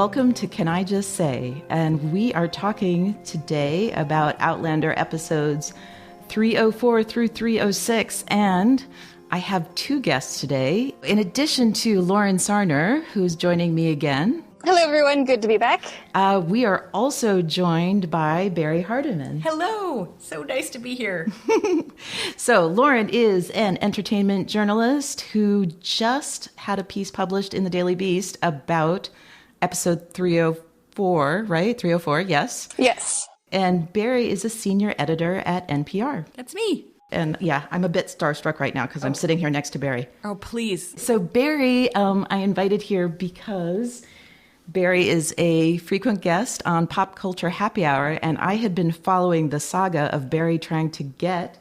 welcome to Can I Just Say? And we are talking today about Outlander episodes 304 through 306. And I have two guests today, in addition to Lauren Sarner, who's joining me again. Hello, everyone. Good to be back. We are also joined by Barry Hardiman. Hello. So nice to be here. So Lauren is an entertainment journalist who just had a piece published in the Daily Beast about episode 304, right? 304, yes. Yes. And Barry is a senior editor at NPR. That's me. And yeah, I'm a bit starstruck right now because I'm sitting here next to Barry. Oh, please. So Barry, I invited here because Barry is a frequent guest on Pop Culture Happy Hour, and I had been following the saga of Barry trying to get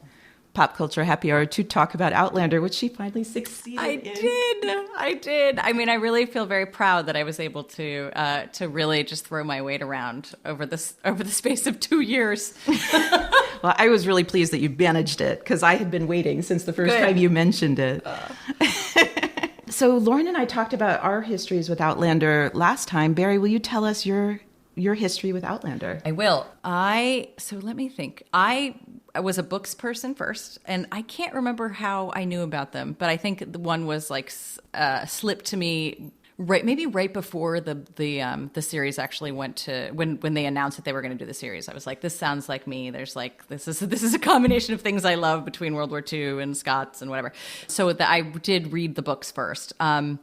Pop Culture Happy Hour to talk about Outlander, which she finally succeeded in. I did. I mean, I really feel very proud that I was able to really just throw my weight around over the space of 2 years. Well, I was really pleased that you managed it because I had been waiting since the first time you mentioned it. So Lauren and I talked about our histories with Outlander last time. Barry, will you tell us your history with Outlander? I will. So let me think. I was a books person first, and I can't remember how I knew about them, but I think the one was like slipped to me right before the series actually went to when they announced that they were going to do the series. I was like, this sounds like me. There's like this is a combination of things I love between World War II and Scots and whatever. So I did read the books first. I'm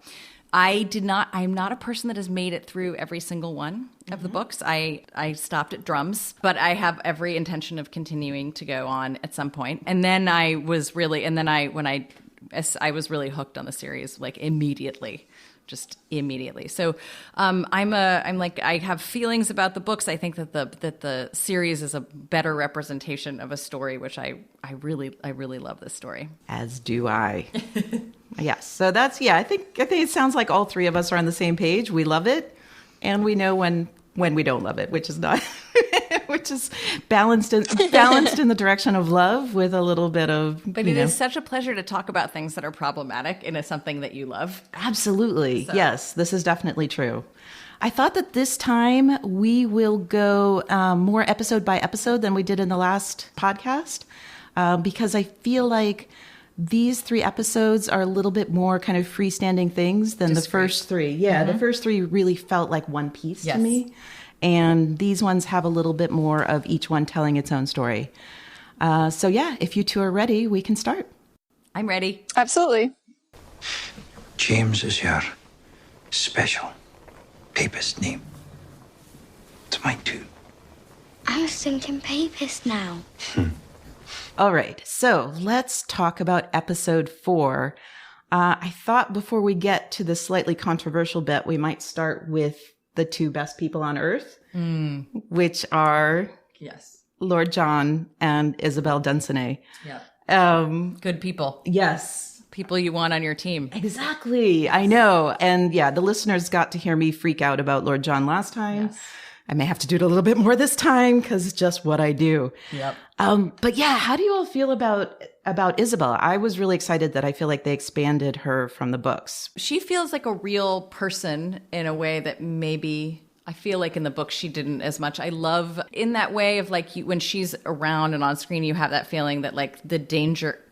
not a person that has made it through every single one of the books. I stopped at drums, but I have every intention of continuing to go on at some point. And then I was really hooked on the series, like immediately. So I have feelings about the books. I think that the series is a better representation of a story, which I really love this story. As do I. Yes. So I think it sounds like all three of us are on the same page. We love it, and we know when we don't love it, which is not which is balanced in the direction of love with a little bit of. But it is such a pleasure to talk about things that are problematic in something that you love. Absolutely. So. Yes, this is definitely true. I thought that this time we will go more episode by episode than we did in the last podcast because I feel like these three episodes are a little bit more kind of freestanding things than the first three. Yeah, The first three really felt like one piece to me. And these ones have a little bit more of each one telling its own story. If you two are ready, we can start. I'm ready. Absolutely. James is your special papist name. It's mine too. I was thinking papist now. All right, so let's talk about episode 4. I thought before we get to the slightly controversial bit, we might start with the two best people on Earth, which are Lord John and Isabel Dunsany. Yeah. Good people. Yes. People you want on your team. Exactly. I know. And yeah, the listeners got to hear me freak out about Lord John last time. Yes. I may have to do it a little bit more this time because it's just what I do. Yep. But yeah, how do you all feel about Isabel? I was really excited that I feel like they expanded her from the books. She feels like a real person in a way that maybe I feel like in the book she didn't as much. I love in that way of like when she's around and on screen, you have that feeling that like the danger.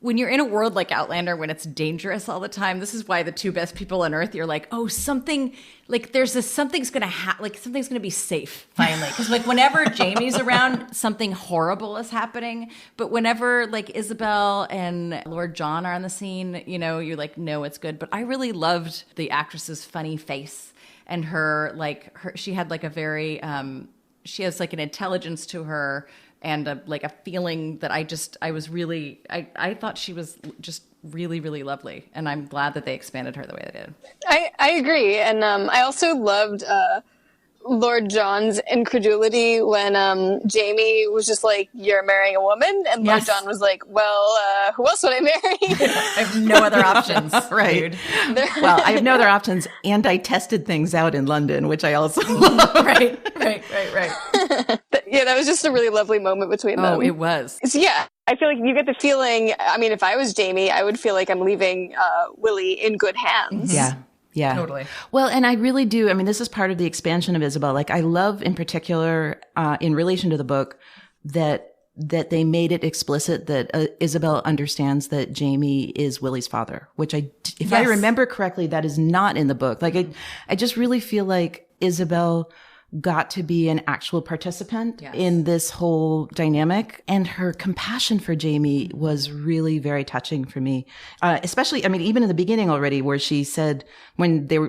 When you're in a world like Outlander, when it's dangerous all the time, this is why the two best people on Earth, you're like, oh, something, like something's going to be safe finally. Because like whenever Jamie's around, something horrible is happening. But whenever like Isabel and Lord John are on the scene, you're like, no, it's good. But I really loved the actress's funny face and she had like a very, she has like an intelligence to her and a feeling that I thought she was just really, really lovely. And I'm glad that they expanded her the way they did. I agree. And I also loved Lord John's incredulity when Jamie was just like, you're marrying a woman? And Lord John was like, well, who else would I marry? I have no other options. Right. Well, I have no other options. And I tested things out in London, which I also love. Right. Yeah, that was just a really lovely moment between them. Oh, it was. So, yeah, I feel like you get the feeling, I mean, if I was Jamie, I would feel like I'm leaving Willie in good hands. Yeah. Yeah. Totally. Well, and I really do. I mean, this is part of the expansion of Isabel. Like, I love in particular, in relation to the book, that they made it explicit that Isabel understands that Jamie is Willie's father, which if I remember correctly, that is not in the book. Like, I just really feel like Isabel got to be an actual participant in this whole dynamic. And her compassion for Jamie was really very touching for me. Especially, I mean, even in the beginning already, where she said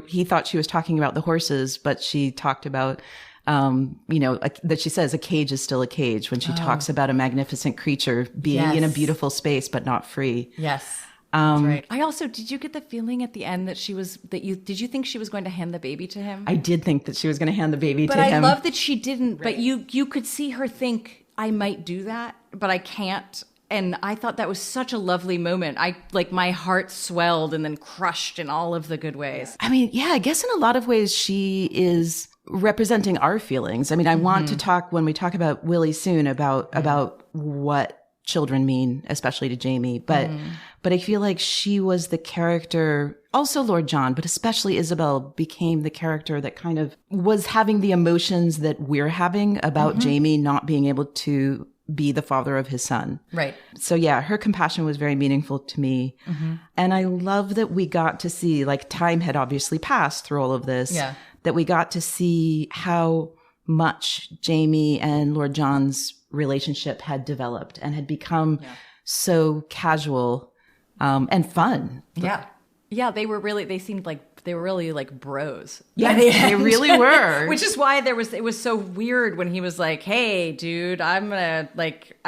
he thought she was talking about the horses, but she talked about, that she says a cage is still a cage when she talks about a magnificent creature being in a beautiful space, but not free. Yes. That's right. I also, did you get the feeling at the end did you think she was going to hand the baby to him? I did think that she was going to hand the baby to him. But I love that she didn't, but you could see her think, I might do that, but I can't. And I thought that was such a lovely moment. My heart swelled and then crushed in all of the good ways. I mean, yeah, I guess in a lot of ways she is representing our feelings. I mean, I want to talk, when we talk about Willie soon, about what children mean, especially to Jamie. But I feel like she was the character, also Lord John, but especially Isabel became the character that kind of was having the emotions that we're having about Jamie not being able to be the father of his son. Right. So yeah, her compassion was very meaningful to me. And I love that we got to see, like, time had obviously passed through all of this, that we got to see how much Jamie and Lord John's relationship had developed and had become so casual and fun. Yeah. Yeah, they seemed like they were really like bros. Yeah, they really were. Which is why it was so weird when he was like, "Hey, dude, I'm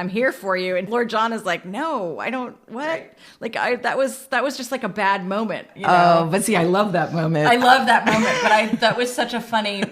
here for you." And Lord John is like, "No, I don't what?" Right. Like that was just like a bad moment, you know. Oh, but see, I love that moment. I love that moment, but that was such a funny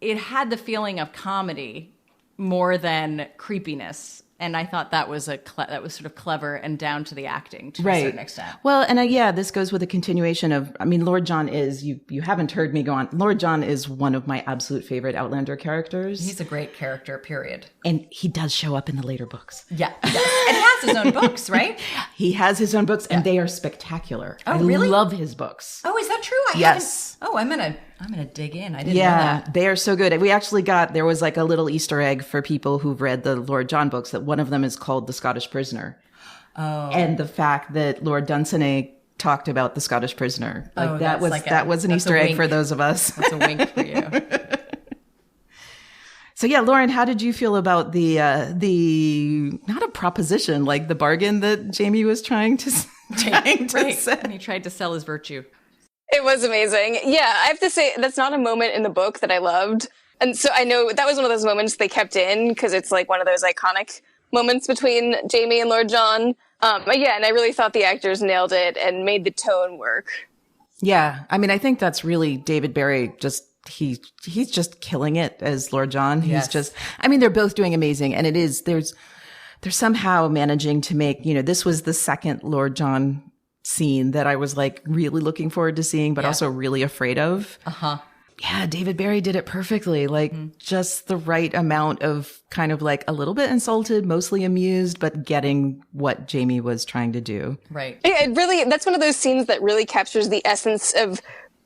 it had the feeling of comedy more than creepiness. And I thought that was sort of clever and down to the acting to a certain extent. Well, and this goes with a continuation of, I mean, Lord John is, you haven't heard me go on, Lord John is one of my absolute favorite Outlander characters. He's a great character, period. And he does show up in the later books. Yeah. And he has his own books, right? He has his own books, and they are spectacular. Oh, really? I love his books. Oh, is that true? Yes. I'm gonna dig in. I didn't know that. They are so good. We actually there was like a little Easter egg for people who've read the Lord John books, that one of them is called The Scottish Prisoner. Oh. And the fact that Lord Dunsany talked about The Scottish Prisoner. That was an Easter egg for those of us. That's a wink for you. So yeah, Lauren, how did you feel about the not a proposition, like the bargain that Jamie was trying to say? And he tried to sell his virtue. It was amazing. Yeah, I have to say, that's not a moment in the book that I loved. And so I know that was one of those moments they kept in because it's like one of those iconic moments between Jamie and Lord John. But yeah, and I really thought the actors nailed it and made the tone work. Yeah. I mean, I think that's really David Barry he's just killing it as Lord John. He's they're both doing amazing. And they're somehow managing to make, this was the second Lord John scene that I was like really looking forward to seeing, but also really afraid of. Yeah, David Barry did it perfectly. Like just the right amount of kind of like a little bit insulted, mostly amused, but getting what Jamie was trying to do. Right. Yeah, that's one of those scenes that really captures the essence of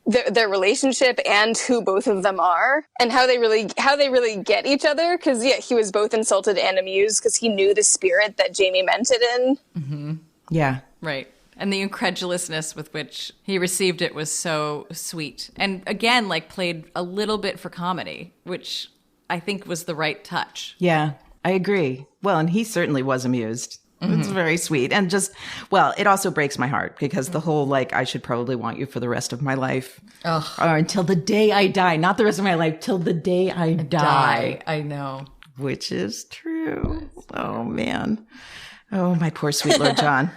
their relationship and who both of them are and how they really get each other. Cause he was both insulted and amused because he knew the spirit that Jamie meant it in. Mm-hmm. Yeah. Right. And the incredulousness with which he received it was so sweet. And again, like played a little bit for comedy, which I think was the right touch. Yeah, I agree. Well, and he certainly was amused. Mm-hmm. It's very sweet. And it also breaks my heart because the whole, like, I should probably want you for the rest of my life. Or until the day I die. Not the rest of my life, till the day I die. I know. Which is true. Oh, man. Oh, my poor sweet Lord John.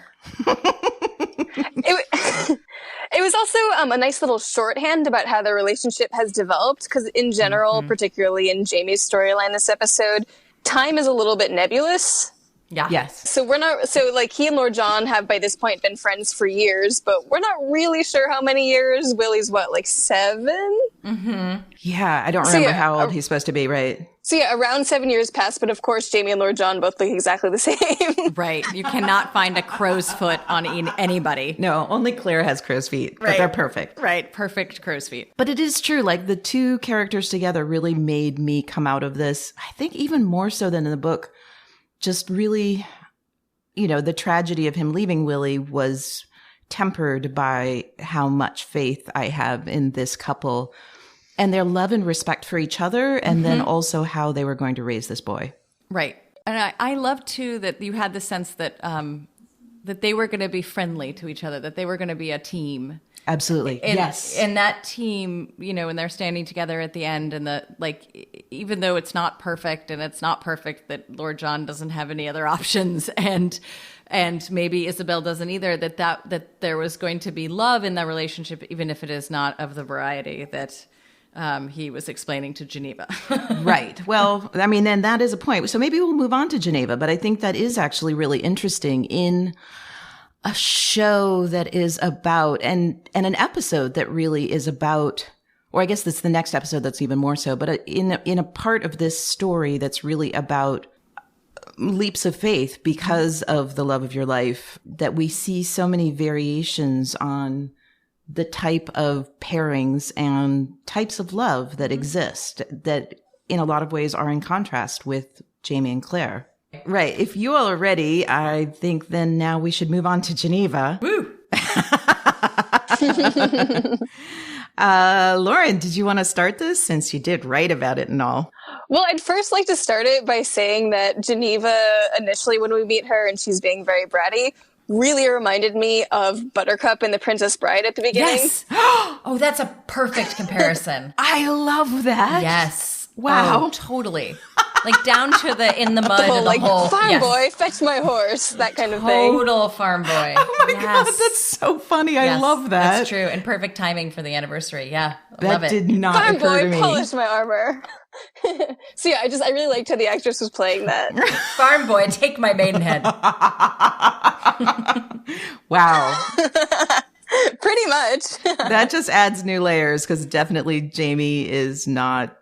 It was also a nice little shorthand about how the relationship has developed, because in general, particularly in Jamie's storyline this episode, time is a little bit nebulous. Yeah. Yes. So like he and Lord John have by this point been friends for years, but we're not really sure how many years. Willie's what, like 7? Yeah, I don't remember how old he's supposed to be, right? So yeah, around 7 years passed, but of course Jamie and Lord John both look exactly the same. Right. You cannot find a crow's foot on anybody. No, only Claire has crow's feet, but they're perfect. Right. Perfect crow's feet. But it is true, like the two characters together really made me come out of this, I think even more so than in the book, just really, the tragedy of him leaving Willie was tempered by how much faith I have in this couple and their love and respect for each other, and then also how they were going to raise this boy. Right. And I love, too, that you had the sense that that they were going to be friendly to each other, that they were going to be a team. Absolutely. Yes. And that team, when they're standing together at the end, and even though it's not perfect, and it's not perfect that Lord John doesn't have any other options, and maybe Isabel doesn't either, that there was going to be love in that relationship, even if it is not of the variety that he was explaining to Geneva. Right. Well, I mean, then that is a point. So maybe we'll move on to Geneva, but I think that is actually really interesting in a show that is about, and an episode that really is about, or I guess that's the next episode that's even more so, but in a part of this story that's really about leaps of faith because of the love of your life, that we see so many variations on the type of pairings and types of love that exist that in a lot of ways are in contrast with Jamie and Claire. Right. If you all are ready, I think then now we should move on to Geneva. Woo! Lauren, did you want to start this since you did write about it and all? Well, I'd first like to start it by saying that Geneva, initially when we meet her and she's being very bratty, really reminded me of Buttercup in The Princess Bride at the beginning. Yes. Oh, that's a perfect comparison. I love that. Yes. Wow. Oh, totally. Like down to the in the mud, the whole farm yes. boy, fetch my horse, that kind of thing. Total farm boy. Oh my God, that's so funny. I love that. That's true. And perfect timing for the anniversary. Yeah. That did not farm occur to me. Farm boy, polish my armor. So yeah, I really liked how the actress was playing that. Farm boy, take my maidenhead. Wow. Pretty much. That just adds new layers because definitely Jamie is not.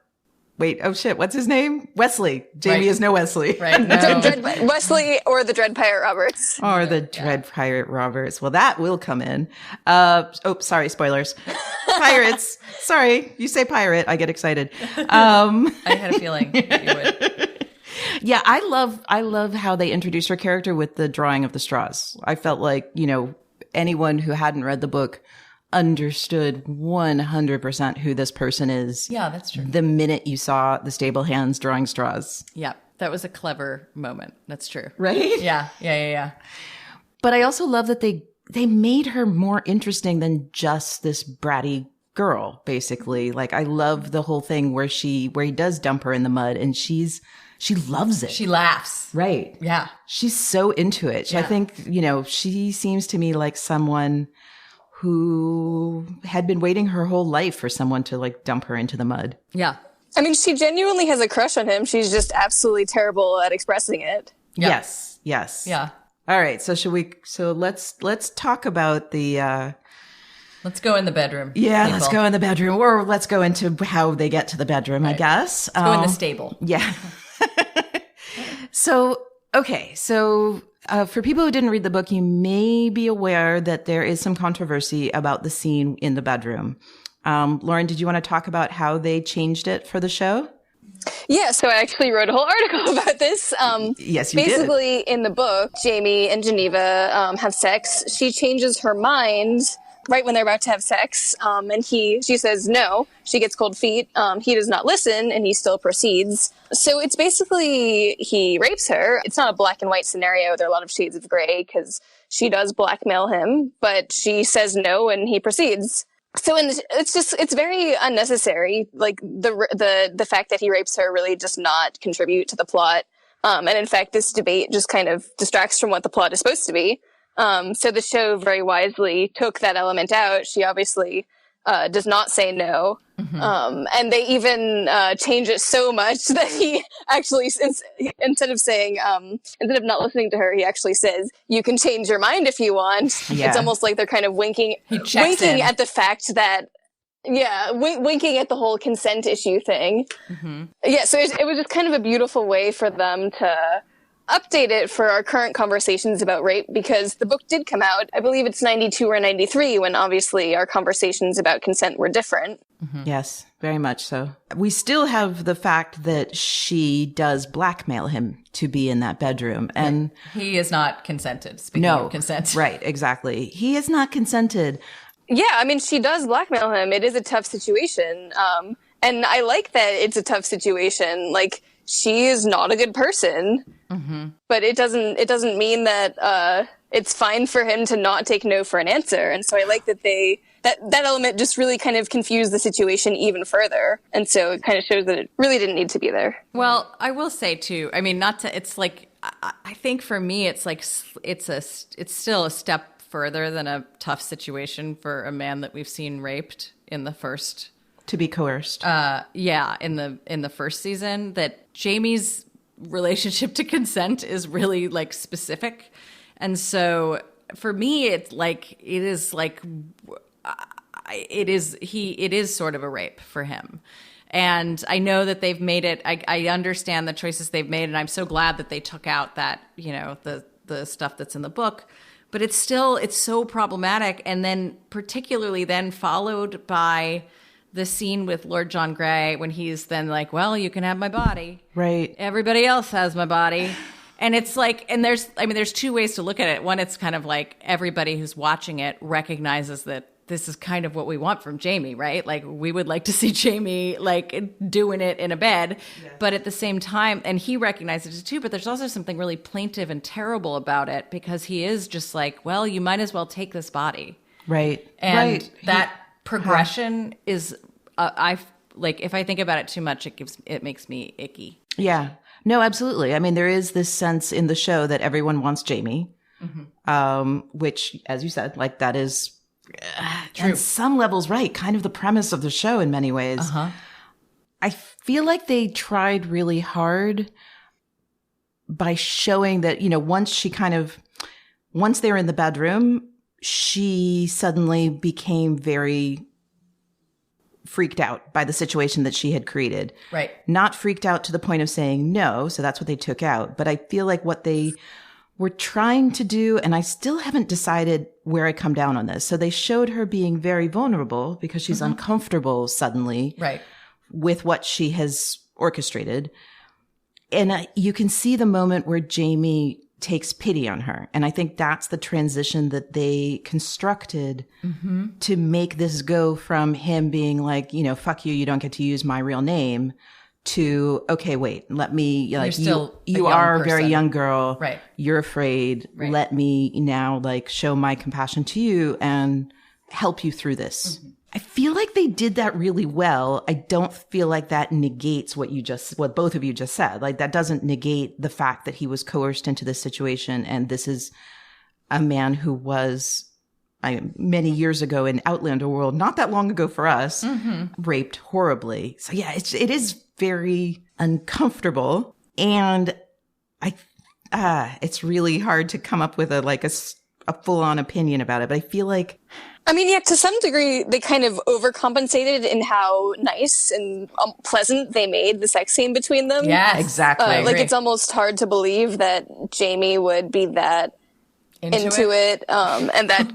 Wait, oh shit, what's his name? Wesley. Jamie is no Wesley. Right. No. Wesley or the Dread Pirate Roberts. Or the Dread Pirate Roberts. Well, that will come in. Sorry, spoilers. Pirates. Sorry, you say pirate, I get excited. I had a feeling you would. Yeah, I love how they introduce her character with the drawing of the straws. I felt like, anyone who hadn't read the book understood 100% who this person is. Yeah, that's true. The minute you saw the stable hands drawing straws. Yeah, that was a clever moment. That's true. Right? Yeah. But I also love that they made her more interesting than just this bratty girl, basically. Like, I love the whole thing where he does dump her in the mud and she loves it. She laughs. Right. Yeah. She's so into it. I think, she seems to me like someone who had been waiting her whole life for someone to like dump her into the mud. Yeah. I mean, she genuinely has a crush on him. She's just absolutely terrible at expressing it. Yep. Yes. Yeah. All right. So let's talk about the, let's go in the bedroom. Yeah, people. Let's go in the bedroom, or let's go into how they get to the bedroom, right. I guess. Let's go in the stable. Yeah. So for people who didn't read the book, you may be aware that there is some controversy about the scene in the bedroom. Lauren, did you want to talk about how they changed it for the show? Yeah, so I actually wrote a whole article about this. Yes, you did. Basically, in the book, Jamie and Geneva have sex. She changes her mind right when they're about to have sex, and she says no. She gets cold feet. He does not listen, and he still proceeds. So it's basically he rapes her. It's not a black and white scenario. There are a lot of shades of gray because she does blackmail him, but she says no, and he proceeds. So it's very unnecessary. Like the fact that he rapes her really does not contribute to the plot. And in fact, this debate just kind of distracts from what the plot is supposed to be. So the show very wisely took that element out. She obviously does not say no. And they even change it so much that he actually, instead of not listening to her, he actually says, "You can change your mind if you want." Yeah. It's almost like they're kind of winking at the fact that, winking at the whole consent issue thing. Yeah, so it was just kind of a beautiful way for them to update it for our current conversations about rape, because the book did come out, I believe it's 92 or 93, when obviously our conversations about consent were different. Yes, very much so. We still have the fact that she does blackmail him to be in that bedroom. And he is not consented. Speaking of consent. Right, exactly. He is not consented. Yeah, I mean, she does blackmail him. It is a tough situation. And I like that it's a tough situation. Like, she is not a good person, but it doesn't mean that it's fine for him to not take no for an answer. And so I like that that element just really kind of confused the situation even further. And so it kind of shows that it really didn't need to be there. Well, I will say too, I mean, it's like, I think for me, it's like, it's still a step further than a tough situation for a man that we've seen raped in the first. To be coerced. In the first season, that Jamie's relationship to consent is really like specific. And so for me, it is sort of a rape for him. And I know that they've made it, I understand the choices they've made, and I'm so glad that they took out that, the stuff that's in the book. But it's so problematic. And then particularly then followed by the scene with Lord John Grey when he's then like, well, you can have my body. Right. Everybody else has my body. And it's like, and there's two ways to look at it. One, it's kind of like everybody who's watching it recognizes that this is kind of what we want from Jamie, right? Like, we would like to see Jamie like doing it in a bed, but at the same time, and he recognizes it too, but there's also something really plaintive and terrible about it, because he is just like, well, you might as well take this body. Right. And that progression is, if I think about it too much, it makes me icky. Yeah. No, absolutely. I mean, there is this sense in the show that everyone wants Jamie, which, as you said, like, that is on some levels, right, kind of the premise of the show in many ways. I feel like they tried really hard by showing that, once they were in the bedroom, she suddenly became very freaked out by the situation that she had created. Right. Not freaked out to the point of saying no, so that's what they took out. But I feel like what they were trying to do, and I still haven't decided where I come down on this. So they showed her being very vulnerable because she's uncomfortable suddenly with what she has orchestrated. And you can see the moment where Jamie takes pity on her. And I think that's the transition that they constructed to make this go from him being like, fuck you, you don't get to use my real name, to, okay, wait, let me, like, you are a very young girl. Right. You're afraid. Right. Let me now, like, show my compassion to you and help you through this. I feel like they did that really well. I don't feel like that negates what both of you just said. Like, that doesn't negate the fact that he was coerced into this situation. And this is a man who was, many years ago in Outlander world, not that long ago for us, raped horribly. So yeah, it is very uncomfortable. And it's really hard to come up with a full-on opinion about it. But I feel like, to some degree, they kind of overcompensated in how nice and pleasant they made the sex scene between them. Yeah, exactly. It's almost hard to believe that Jamie would be that into it, and that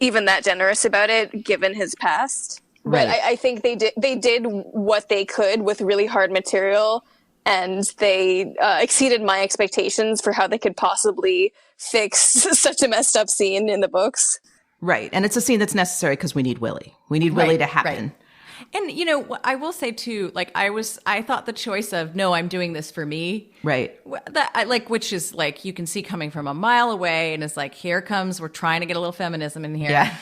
even that generous about it, given his past. Right. But I think they did what they could with really hard material, and they exceeded my expectations for how they could possibly fix such a messed up scene in the books. Right. And it's a scene that's necessary because we need Willie. We need Willie to happen. Right. And, I will say too, like, I thought the choice of, no, I'm doing this for me. Right. Which is like, you can see coming from a mile away, and it's like, here comes, we're trying to get a little feminism in here. Yeah.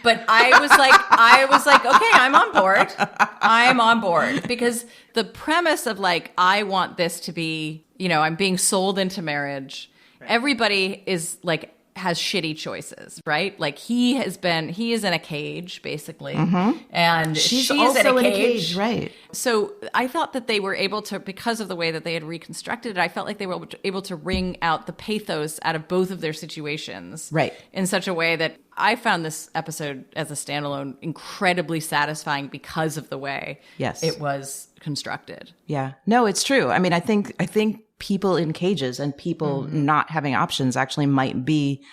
But I was like, okay, I'm on board. I'm on board, because the premise of like, I want this to be, I'm being sold into marriage. Right. Everybody is like, has shitty choices, right? Like he is in a cage basically, and She's she also is in in a cage, right? So I thought that they were able to, because of the way that they had reconstructed it, I felt like they were able to wring out the pathos out of both of their situations, right, in such a way that I found this episode as a standalone incredibly satisfying because of the way it was constructed. Yeah, no, it's true. I mean, I think people in cages and people not having options actually might be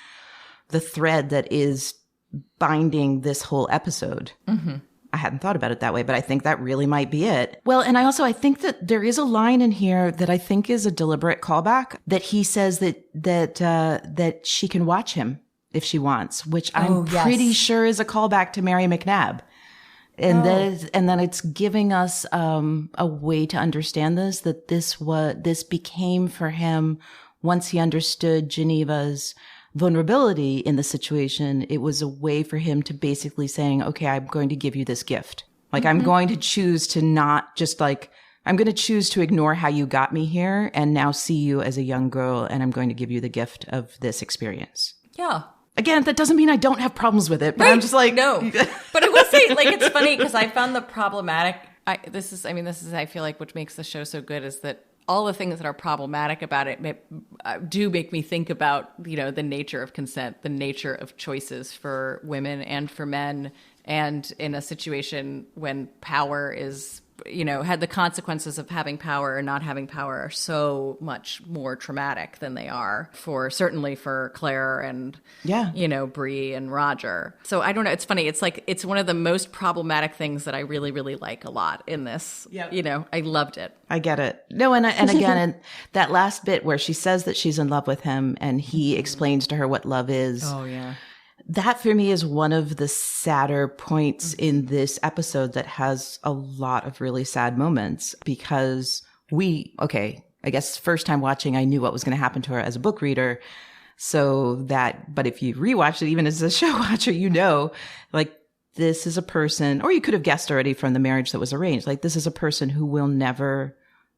the thread that is binding this whole episode. I hadn't thought about it that way, but I think that really might be it. Well, and I think that there is a line in here that I think is a deliberate callback, that he says that she can watch him if she wants, which I'm pretty sure is a callback to Mary McNabb. And then it's giving us a way to understand this, that this became for him, once he understood Geneva's vulnerability in the situation, it was a way for him to basically saying, okay, I'm going to give you this gift. Like, I'm going to choose to not just like, I'm going to choose to ignore how you got me here and now see you as a young girl, and I'm going to give you the gift of this experience. Yeah. Again, that doesn't mean I don't have problems with it, but I'm just like, no. But I will say, like, it's funny because I found the problematic. This is, I feel like, what makes the show so good is that all the things that are problematic about it do make me think about, you know, the nature of consent, the nature of choices for women and for men, and in a situation when power is, you know, had the consequences of having power or not having power are so much more traumatic than they are certainly for Claire and, you know, Bree and Roger. So I don't know. It's funny. It's like, it's one of the most problematic things that I really, really like a lot in this. Yep. You know, I loved it. I get it. No, and again, and that last bit where she says that she's in love with him and he explains to her what love is. Oh, yeah. That for me is one of the sadder points in this episode that has a lot of really sad moments, because I guess first time watching, I knew what was going to happen to her as a book reader. But if you rewatch it, even as a show watcher, you know, like, this is a person, or you could have guessed already from the marriage that was arranged, like, this is a person who will never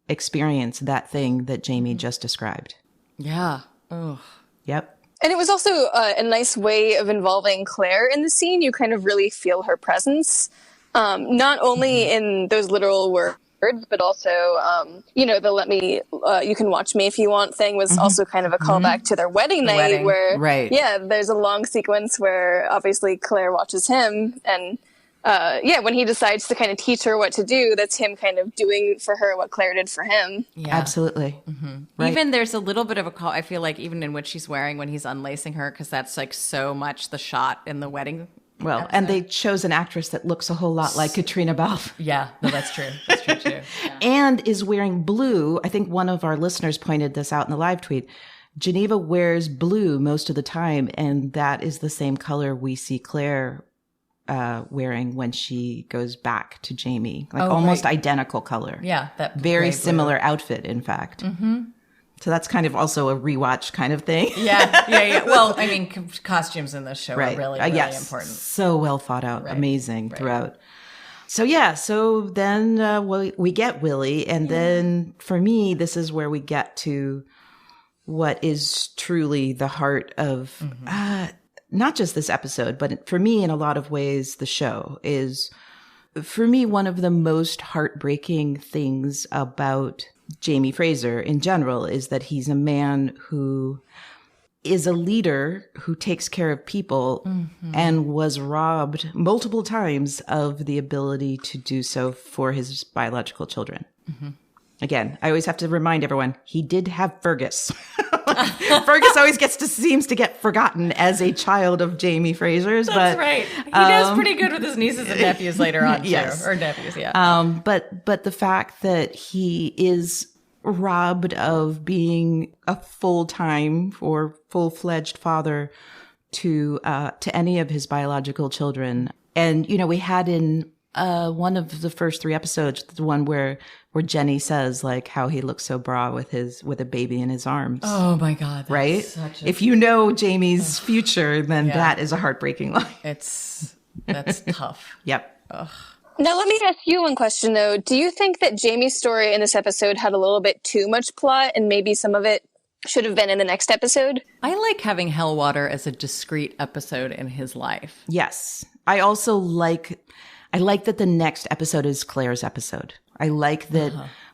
experience that thing that Jamie just described. Yeah. Oh. Yep. And it was also a nice way of involving Claire in the scene. You kind of really feel her presence, not only in those literal words, but also, you know, the you can watch me if you want thing was also kind of a callback to their wedding night where, there's a long sequence where obviously Claire watches him, and when he decides to kind of teach her what to do, that's him kind of doing for her what Claire did for him. Yeah. Absolutely. Right. Even there's a little bit of a call, I feel like, even in what she's wearing when he's unlacing her, because that's like so much the shot in the wedding. Well, episode. And they chose an actress that looks a whole lot like Katrina Balfe. Yeah, no, that's true. That's true too. Yeah. And is wearing blue. I think one of our listeners pointed this out in the live tweet. Geneva wears blue most of the time, and that is the same color we see Claire wearing when she goes back to Jamie, like almost identical color. Yeah, that very similar outfit, in fact. So that's kind of also a rewatch kind of thing. Yeah. Well, I mean, costumes in this show are really, really important. So well thought out, amazing throughout. So then we get Willie, and then for me, this is where we get to what is truly the heart of not just this episode, but for me, in a lot of ways, the show is, for me, one of the most heartbreaking things about Jamie Fraser in general is that he's a man who is a leader who takes care of people and was robbed multiple times of the ability to do so for his biological children. Again, I always have to remind everyone, he did have Fergus. Fergus always seems to get forgotten as a child of Jamie Fraser's. That's right. He does pretty good with his nieces and nephews later on, too. Yes. Or nephews, yeah. But the fact that he is robbed of being a full-time or full-fledged father to any of his biological children. And, you know, we had in one of the first 3 episodes, the one where Jenny says like how he looks so bra with a baby in his arms. Oh my God. Right? If you know Jamie's future, then that is a heartbreaking line. That's tough. Yep. Ugh. Now, let me ask you one question, though. Do you think that Jamie's story in this episode had a little bit too much plot, and maybe some of it should have been in the next episode. I like having Hellwater as a discrete episode in his life. Yes. I also like that the next episode is Claire's episode. I like that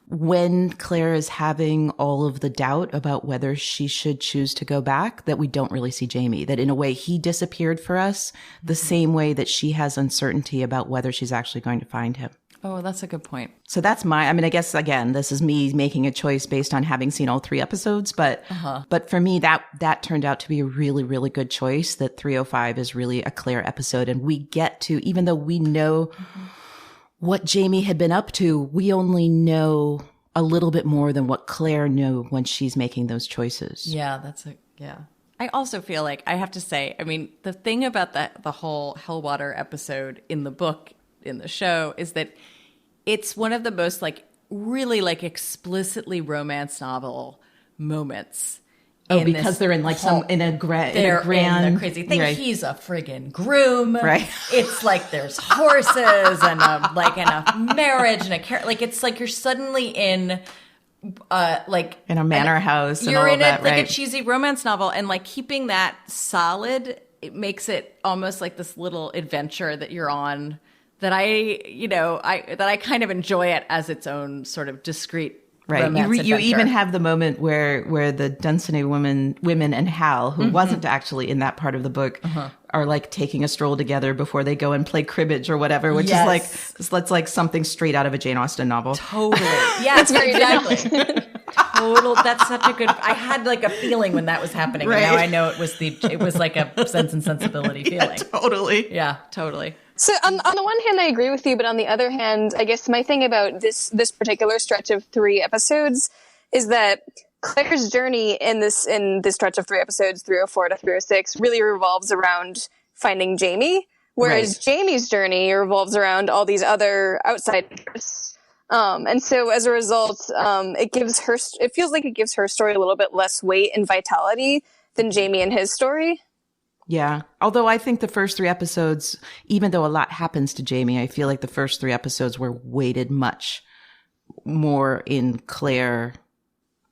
when Claire is having all of the doubt about whether she should choose to go back, that we don't really see Jamie, that in a way he disappeared for us the same way that she has uncertainty about whether she's actually going to find him. Oh, that's a good point. So that's I guess, again, this is me making a choice based on having seen all 3 episodes. But for me, that turned out to be a really, really good choice, that 305 is really a Claire episode. And we get to, even though we know what Jamie had been up to, we only know a little bit more than what Claire knew when she's making those choices. Yeah, I also feel like, I have to say, I mean, the thing about the whole Hellwater episode in the book, in the show, is that it's one of the most really explicitly romance novel moments. Oh, because they're in in a grand crazy thing. Right. He's a friggin' groom. Right. It's like there's horses and a marriage and it's like you're suddenly in in a manor house and all you're in that, a cheesy romance novel, and keeping that solid, it makes it almost like this little adventure that you're on, that I kind of enjoy it as its own sort of discrete romance You even adventure. have the moment where the Dunsany women and Hal, who wasn't actually in that part of the book, are taking a stroll together before they go and play cribbage or whatever, which is that's something straight out of a Jane Austen novel. Totally. Yeah, That's very exactly. Total. That's such a good. I had a feeling when that was happening, and now I know it was like a Sense and Sensibility feeling. Totally. Yeah, totally. So on the one hand, I agree with you, but on the other hand, I guess my thing about this particular stretch of 3 episodes is that Claire's journey in this stretch of 3 episodes, 304 to 306, really revolves around finding Jamie, whereas Jamie's journey revolves around all these other outsiders. And so as a result, it feels like it gives her story a little bit less weight and vitality than Jamie and his story. Yeah. Although I think the first 3 episodes, even though a lot happens to Jamie, I feel like the first 3 episodes were weighted much more in Claire.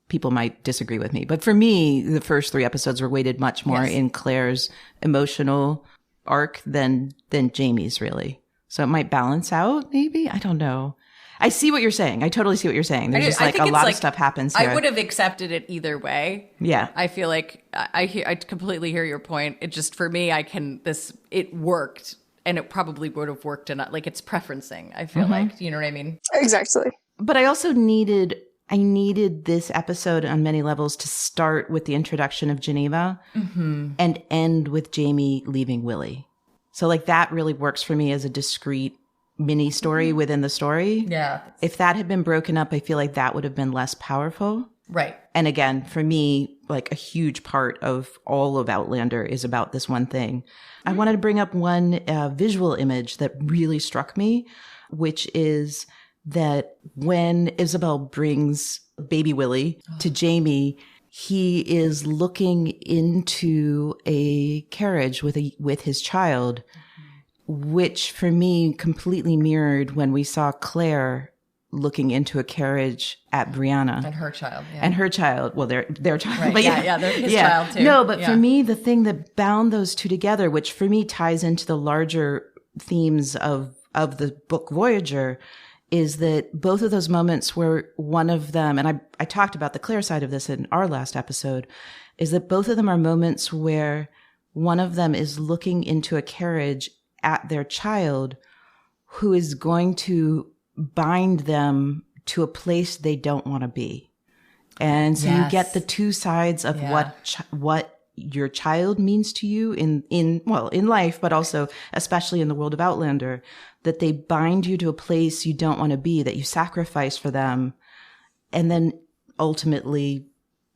People might disagree with me, but for me, the first 3 episodes were weighted much more in Claire's emotional arc than Jamie's, really. So it might balance out, maybe? I don't know. I see what you're saying. I totally see what you're saying. There's just a lot of stuff happens here. I would have accepted it either way. Yeah. I feel like I completely hear your point. It just, for me, it worked, and it probably would have worked enough. It's preferencing, I feel like, you know what I mean? Exactly. But I also needed this episode on many levels to start with the introduction of Geneva and end with Jamie leaving Willie. So that really works for me as a discrete mini story within the story. Yeah. If that had been broken up, I feel like that would have been less powerful. Right. And again, for me, a huge part of all of Outlander is about this one thing. I wanted to bring up one visual image that really struck me, which is that when Isabel brings baby Willie to Jamie, he is looking into a carriage with his child, which for me completely mirrored when we saw Claire looking into a carriage at Brianna. And her child. Yeah. And her child. Well, their child. Right. But yeah, they're his child too. No, but for me, the thing that bound those two together, which for me ties into the larger themes of the book Voyager, is that both of those moments where one of them, and I talked about the Claire side of this in our last episode, is that both of them are moments where one of them is looking into a carriage at their child who is going to bind them to a place they don't want to be. And so you get the two sides of what your child means to you in life, but also especially in the world of Outlander, that they bind you to a place you don't want to be, that you sacrifice for them. And then ultimately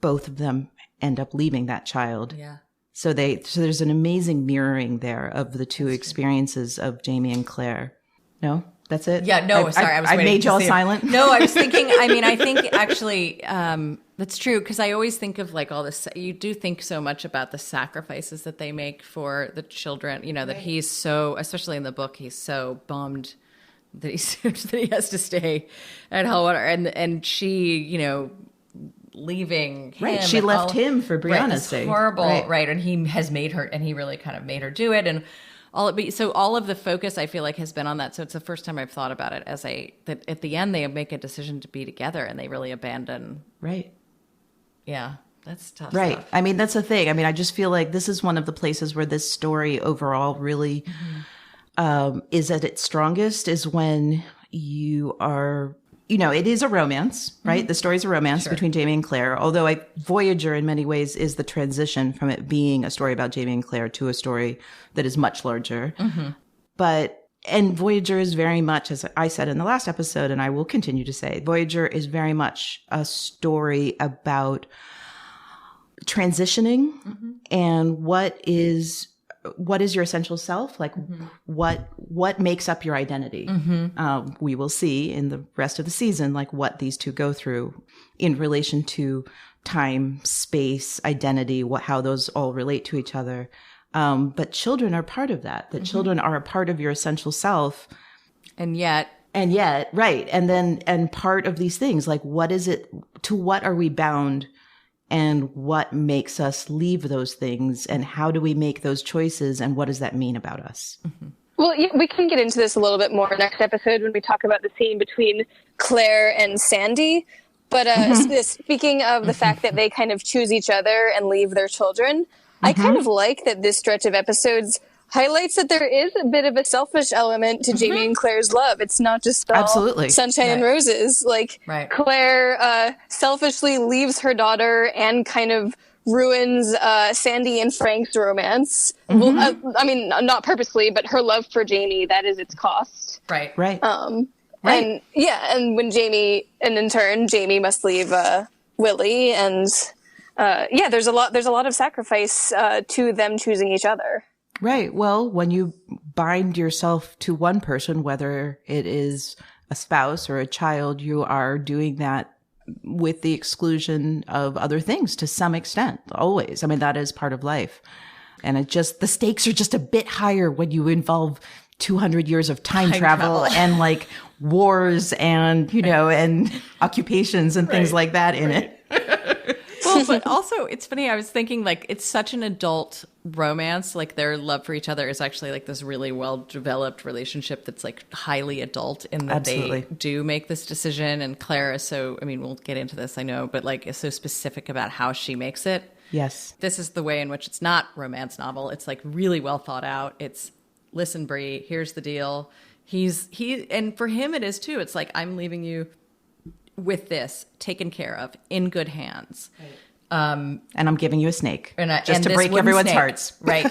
both of them end up leaving that child. Yeah. So there's an amazing mirroring there of the two experiences of Jamie and Claire. No, that's it. Yeah, no, sorry. I made y'all silent. No, I was thinking, I think actually, that's true. Cause I always think of all this, you do think so much about the sacrifices that they make for the children, that he's so, especially in the book, he's so bummed that he has to stay at Hellwater, and she, leaving him. Right. She left him for Brianna's sake. Horrible. Right. And he has made her, and he really kind of made her do it. And so all of the focus I feel like has been on that. So it's the first time I've thought about it as that at the end they make a decision to be together and they really abandon. Right. Yeah. That's tough. Right. Stuff. I mean, that's the thing. I mean, I just feel like this is one of the places where this story overall really is at its strongest, is when you are, it is a romance, right? The story's a romance between Jamie and Claire, although Voyager in many ways is the transition from it being a story about Jamie and Claire to a story that is much larger. And Voyager is very much, as I said in the last episode, and I will continue to say, Voyager is very much a story about transitioning and what is your essential self, like what makes up your identity. We will see in the rest of the season like what these two go through in relation to time, space, identity, how those all relate to each other. But children are part of that children are a part of your essential self, and yet right, and part of these things, like what is it, to what are we bound, and what makes us leave those things, and how do we make those choices, and what does that mean about us? Well, yeah, we can get into this a little bit more next episode when we talk about the scene between Claire and Sandy. But speaking of the fact that they kind of choose each other and leave their children, I kind of like that this stretch of episodes highlights that there is a bit of a selfish element to Jamie and Claire's love. It's not just all sunshine and roses. Like, Claire selfishly leaves her daughter and kind of ruins Sandy and Frank's romance. Well, I mean, not purposely, but her love for Jamie, that is its cost. Right. And when Jamie, and in turn, Jamie must leave Willie, and there's a lot of sacrifice to them choosing each other. Right. Well, when you bind yourself to one person, whether it is a spouse or a child, you are doing that with the exclusion of other things to some extent, always. I mean, that is part of life. And the stakes are just a bit higher when you involve 200 years of time travel and like wars and, and occupations and things like that in it. Well, but also it's funny. I was thinking like it's such an adult romance. Like their love for each other is actually like this really well developed relationship that's like highly adult in that they do make this decision. And Claire is we'll get into this, I know, but like is so specific about how she makes it. Yes. This is the way in which it's not romance novel. It's like really well thought out. It's listen, Bree, here's the deal. And for him it is too. It's like, I'm leaving you with this taken care of in good hands. And I'm giving you a snake just to break everyone's hearts. Right.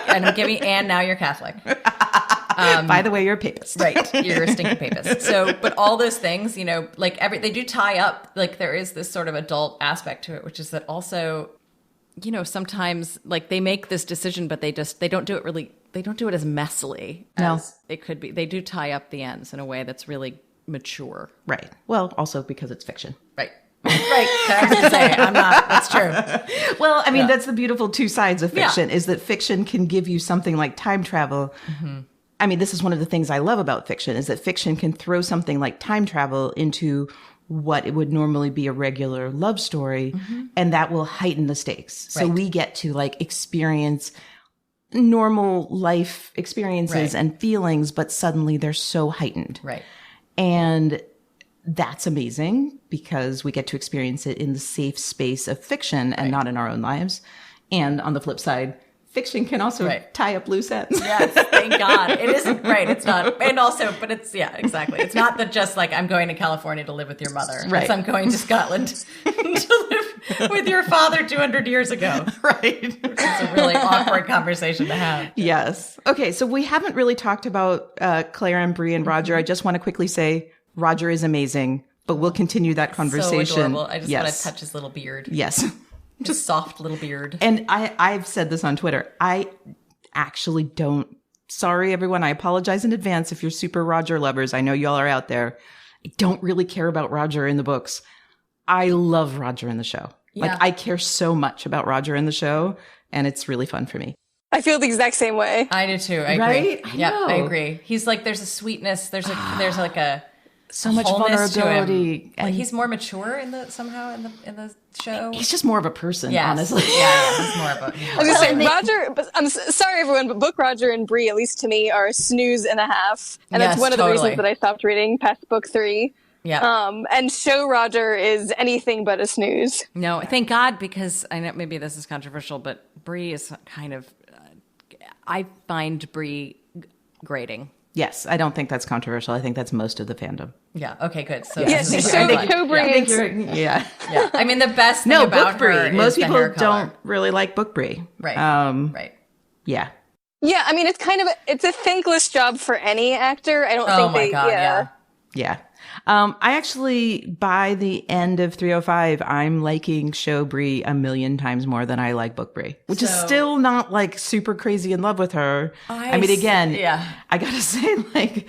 And now you're Catholic. By the way, you're a papist. Right. You're a stinking papist. So, but all those things, they do tie up, like there is this sort of adult aspect to it, which is that also, sometimes like they make this decision, but they don't do it as messily as it could be. They do tie up the ends in a way that's really mature. Right. Well, also because it's fiction. Right. I was going to say, that's true. Well, I mean, that's the beautiful two sides of fiction, is that fiction can give you something like time travel. I mean, this is one of the things I love about fiction, is that fiction can throw something like time travel into what it would normally be a regular love story, and that will heighten the stakes. So we get to like experience normal life experiences and feelings, but suddenly they're so heightened. Right. And that's amazing because we get to experience it in the safe space of fiction and not in our own lives. And on the flip side, fiction can also tie up loose ends. Yes, thank God. It isn't right. It's not. And also, but it's, exactly. It's not that just like I'm going to California to live with your mother. Right. It's I'm going to Scotland to live with your father 200 years ago. Right. Which is a really awkward conversation to have. Yes. Okay. So we haven't really talked about Claire and Bree and Roger. I just want to quickly say Roger is amazing, but we'll continue that conversation. So adorable. I just want to touch his little beard. Yes. Just soft little beard. And I've said this on Twitter. I actually don't. Sorry, everyone. I apologize in advance if you're super Roger lovers. I know y'all are out there. I don't really care about Roger in the books. I love Roger in the show. Yeah. Like, I care so much about Roger in the show, and it's really fun for me. I feel the exact same way. I do too. I agree. Right? I agree. He's like, there's a sweetness. There's like a so much wholeness to him. vulnerability. Like And he's more mature in the show. he's just more of a person, Yes. honestly. Yeah, he's more of a. I was gonna say Roger, but I'm sorry everyone, but book Roger and Bree, at least to me, are a snooze and a half, and that's Yes, one of the totally. reasons that I stopped reading past book 3. Yeah. And show Roger is anything but a snooze. No, thank God, because I know maybe this is controversial, but Bree is kind of. I find Bree grating. Yes, I don't think that's controversial. I think that's most of the fandom. Yeah. Okay. Good. So Yes, show Bree. I think yeah. Yeah. I mean, the best thing No, about Book Brie. her Most is the people hair color. don't really like Book Brie. Right. Right. Yeah. Yeah, I mean, it's a thankless job for any actor. I don't think Oh my God. Yeah. Yeah. I actually, by the end of 305, I'm liking Show Brie a million times more than I like Book Brie, which is still not like super crazy in love with her. I mean, again, I gotta say, like,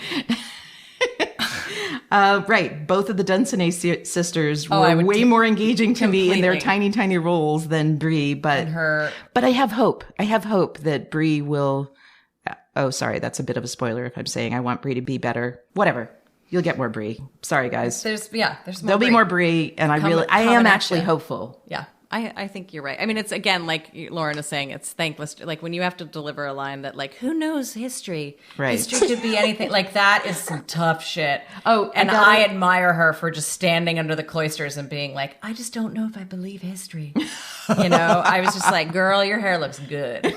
right, both of the Dunsany sisters were way more engaging to me in their tiny, tiny roles than Brie, but I have hope. I have hope that Brie will. Oh, sorry, that's a bit of a spoiler if I'm saying I want Brie to be better. Whatever. You'll get more Brie. Sorry, guys. There's more There'll be more Brie, and I am actually hopeful. Yeah. I think you're right. I mean, it's again, like Lauren is saying, it's thankless. Like when you have to deliver a line that like, who knows history? Right. History could be anything. Like that is some tough shit. Oh, and I admire her for just standing under the cloisters and being like, I just don't know if I believe history. You know, I was just like, girl, your hair looks good.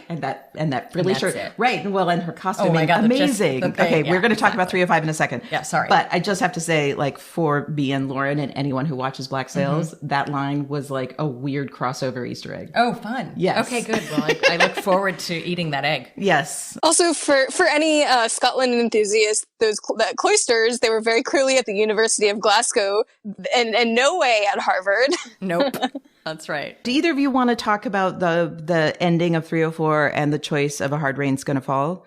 and that really short, right? Well, and her costume, oh my God, amazing. Okay, we're going to talk about 305 in a second. Yeah, sorry, but I just have to say, like, for me and Lauren and anyone who watches Black Sails, that line was like a weird crossover Easter egg. Oh, fun. Yes. Okay, good. Well, I look forward to eating that egg. Yes. Also, for any Scotland enthusiasts, that cloisters, they were very clearly at the University of Glasgow, and no way at Harvard. Nope. That's right. Do either of you want to talk about the ending of 304 and the choice of A Hard Rain's Gonna Fall?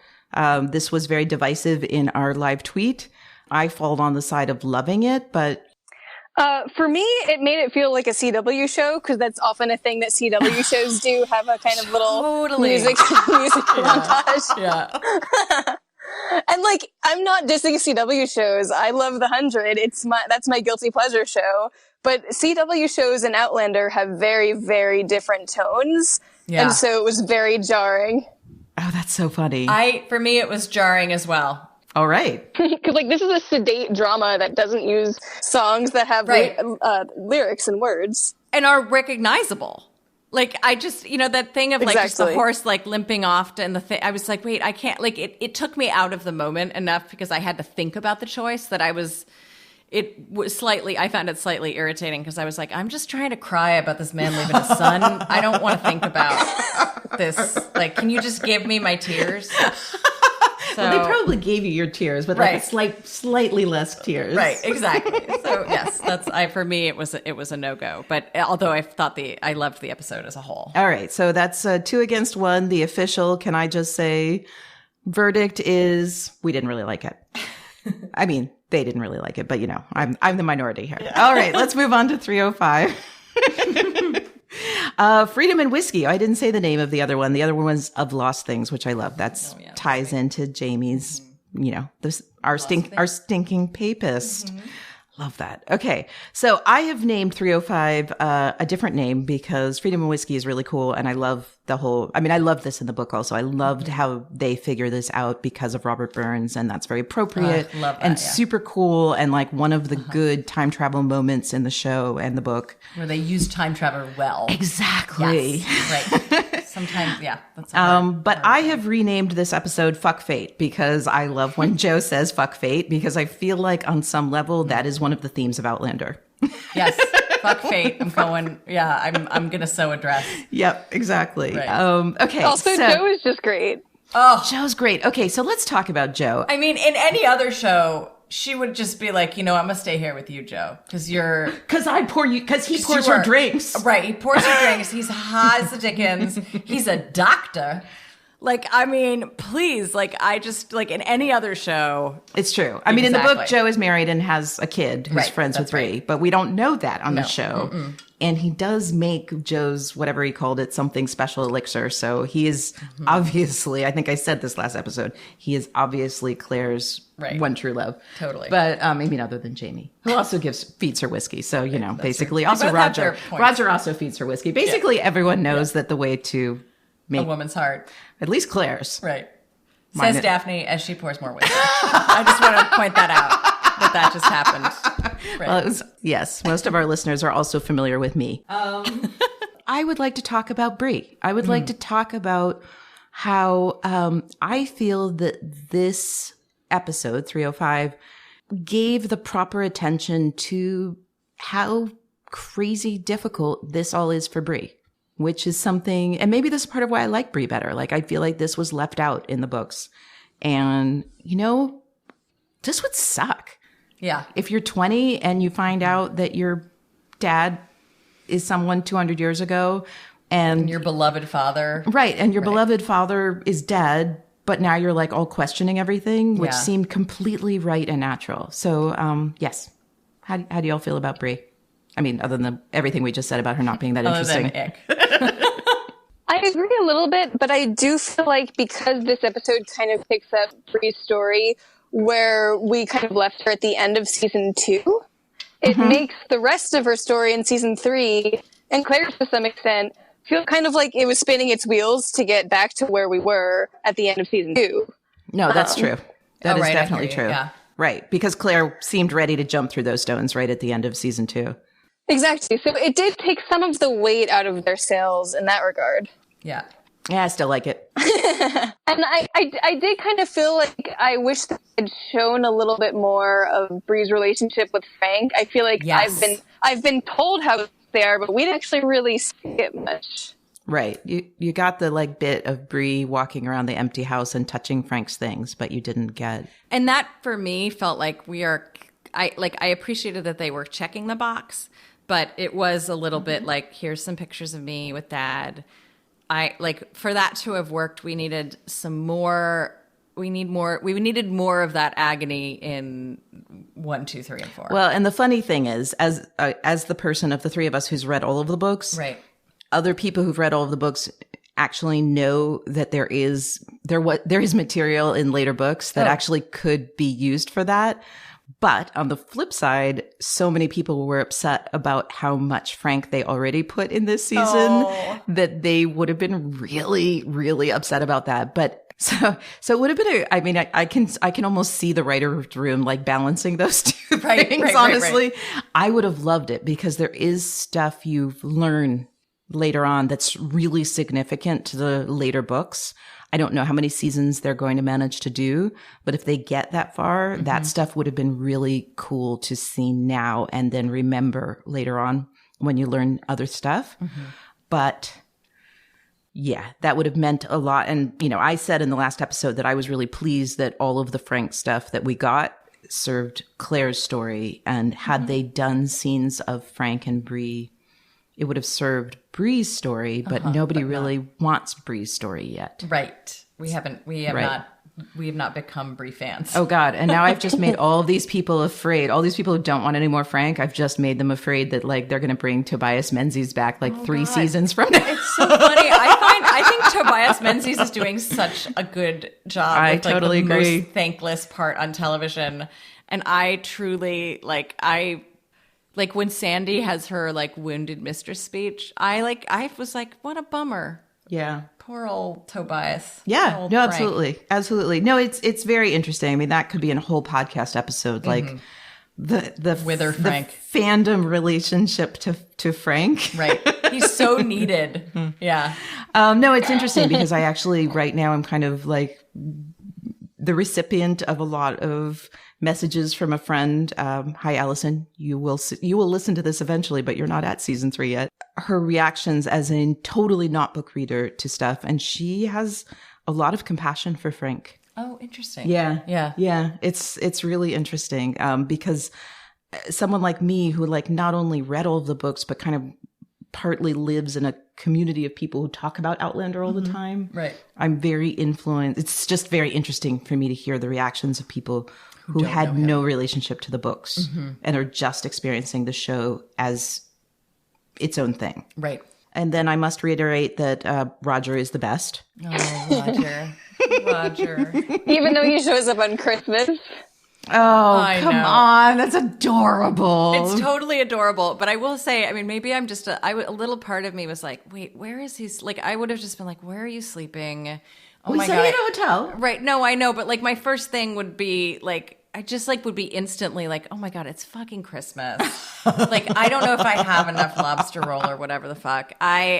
This was very divisive in our live tweet. I fall on the side of loving it, but... For me, it made it feel like a CW show, because that's often a thing that CW shows do, have a kind of little music montage. Yeah. And like, I'm not dissing CW shows. I love The 100. That's my guilty pleasure show. But CW shows and Outlander have very, very different tones. Yeah. And so it was very jarring. Oh, that's so funny. For me, it was jarring as well. All right. Because like, this is a sedate drama that doesn't use songs that have lyrics and words. And are recognizable. Like, I just, that thing of like just the horse like limping off and the thing, I was like, wait, I can't, like, it took me out of the moment enough because I had to think about the choice that I found it slightly irritating because I was like, I'm just trying to cry about this man leaving his son. I don't want to think about this. Like, can you just give me my tears? So, well, they probably gave you your tears, but like slightly less tears. Right, exactly. So yes, for me it was a no-go. But although I loved the episode as a whole. All right, so that's 2 against 1. The official, can I just say, verdict is we didn't really like it. I mean, they didn't really like it, but I'm the minority here. Yeah. All right, let's move on to 305. Freedom and Whiskey. I didn't say the name of the other one. The other one was Of Lost Things, which I love. That's ties into Jamie's, our stinking papist. Mm-hmm. Love that. Okay. So I have named 305 a different name because Freedom and Whiskey is really cool. And I love I love this in the book also. I loved how they figure this out because of Robert Burns. And that's very appropriate and super cool. And like one of the good time travel moments in the show and the book. Where they use time travel well. Exactly. Yes. Right. Sometimes, yeah. That's but I have renamed this episode Fuck Fate because I love when Joe says fuck fate because I feel like on some level that is one of the themes of Outlander. Yes. Fuck fate. I'm going to sew a dress. Yep, exactly. Right. Okay. Also, Joe is just great. Oh, Joe's great. Okay, so let's talk about Joe. I mean, in any other show, she would just be like, I'm going to stay here with you, Joe. Because he pours her drinks. Right, he pours her drinks. He's hot as the Dickens. He's a doctor. Like, I mean, please, like, I just, like, in any other show. It's true. In the book, Joe is married and has a kid who's friends with Ree, but we don't know that on the show. And he does make Joe's, whatever he called it, something special elixir. So he is obviously, I think I said this last episode, he is obviously Claire's one true love. Totally. But other than Jamie, who also feeds her whiskey. So, basically, true. also Roger also feeds her whiskey. Basically, everyone knows that the way to make a woman's heart, at least Claire's. Right. Says Daphne as she pours more whiskey. I just want to point that out. That just happened. Right. Well, yes, most of our listeners are also familiar with me. I would like to talk about Brie. I would like to talk about how I feel that this episode, 305, gave the proper attention to how crazy difficult this all is for Brie, which is something, and maybe this is part of why I like Brie better. Like, I feel like this was left out in the books. And, this would suck. Yeah. If you're 20 and you find out that your dad is someone 200 years ago and your beloved father. Right. And your beloved father is dead, but now you're like all questioning everything, which seemed completely right and natural. So, yes. How do y'all feel about Brie? I mean, other than everything we just said about her not being that interesting. Other than ick. I agree a little bit, but I do feel like because this episode kind of picks up Brie's story where we kind of left her at the end of season 2, it makes the rest of her story in season 3, and Claire's to some extent, feel kind of like it was spinning its wheels to get back to where we were at the end of season 2. No, that's true. That is right, definitely true. Yeah. Right. Because Claire seemed ready to jump through those stones right at the end of season 2. Exactly. So it did take some of the weight out of their sails in that regard. Yeah. Yeah, I still like it. And I did kind of feel like I wish they had shown a little bit more of Brie's relationship with Frank. I feel like I've been told how they are, but we didn't actually really see it much. Right. You got the bit of Brie walking around the empty house and touching Frank's things, but you didn't get. And that for me felt like I appreciated that they were checking the box, but it was a little bit like, here's some pictures of me with Dad. For that to have worked, we needed more of that agony in 1, 2, 3, and 4. Well, and the funny thing is, as the person of the three of us who's read all of the books, right, other people who've read all of the books actually know that there is material in later books that actually could be used for that. But on the flip side, so many people were upset about how much Frank they already put in this season that they would have been really, really upset about that. But so it would have been I can almost see the writer's room balancing those two things, honestly. Right. I would have loved it because there is stuff you learn later on that's really significant to the later books. I don't know how many seasons they're going to manage to do, but if they get that far, that stuff would have been really cool to see now and then remember later on when you learn other stuff. But yeah, that would have meant a lot. And, I said in the last episode that I was really pleased that all of the Frank stuff that we got served Claire's story. And had they done scenes of Frank and Brie, it would have served Brie's story, but nobody really wants Brie's story yet. Right. We have not become Brie fans. Oh God. And now I've just made all these people afraid. All these people who don't want any more Frank, I've just made them afraid that they're going to bring Tobias Menzies back 3 seasons from now. It's so funny. I think Tobias Menzies is doing such a good job. I totally agree. Most thankless part on television. And I truly when Sandy has her wounded mistress speech, I was like, what a bummer. Yeah. Poor old Tobias. Yeah. Old No, Frank. absolutely. Absolutely. No, it's very interesting. I mean, that could be a whole podcast episode. The Wither Frank. The fandom relationship to Frank. Right. He's so needed. Yeah. No, it's interesting because I actually right now I'm kind of the recipient of a lot of messages from a friend. Hi, Allison. You will listen to this eventually, but you're not at season 3 yet. Her reactions as a totally not book reader to stuff. And she has a lot of compassion for Frank. Oh, interesting. Yeah. Yeah. Yeah. It's really interesting. Because someone like me who not only read all of the books, but kind of partly lives in a community of people who talk about Outlander all the time. Right. I'm very influenced. It's just very interesting for me to hear the reactions of people who had no relationship to the books and are just experiencing the show as its own thing. Right. And then I must reiterate that Roger is the best. Oh, Roger. Roger. Even though he shows up on Christmas. Oh, come on. That's adorable. It's totally adorable. But I will say, I mean, maybe I'm just a little part of me was like, wait, where is he? Like, I would have just been like, where are you sleeping? Oh, we my stay God. at a hotel. Right. No, I know. But like, my first thing would be like, I just like would be instantly like, oh my God, it's fucking Christmas. Like, I don't know if I have enough lobster roll or whatever the fuck. I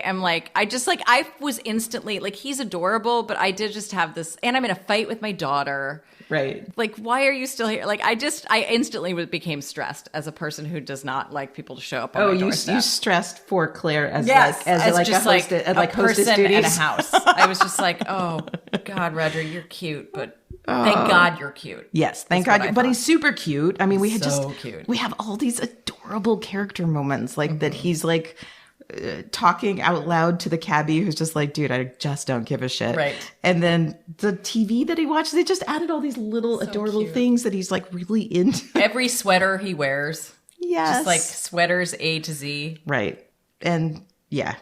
was instantly like, he's adorable, but I did just have this, and I'm in a fight with my daughter. Right. Like, why are you still here? Like, I instantly became stressed as a person who does not like people to show up on my doorstep. You stressed for Claire as just a person hostess duties. and a house. I was just like, oh God, Roger, you're cute, but thank God you're cute. Yes, thank God. But he's super cute. I mean, we cute. We have all these adorable character moments like that. He's like talking out loud to the cabbie who's just like, dude, I just don't give a shit. Right. And then the TV that he watches, they just added all these little adorable things that he's like really into. Every sweater he wears. Yes. Just like sweaters A to Z. Right. And yeah.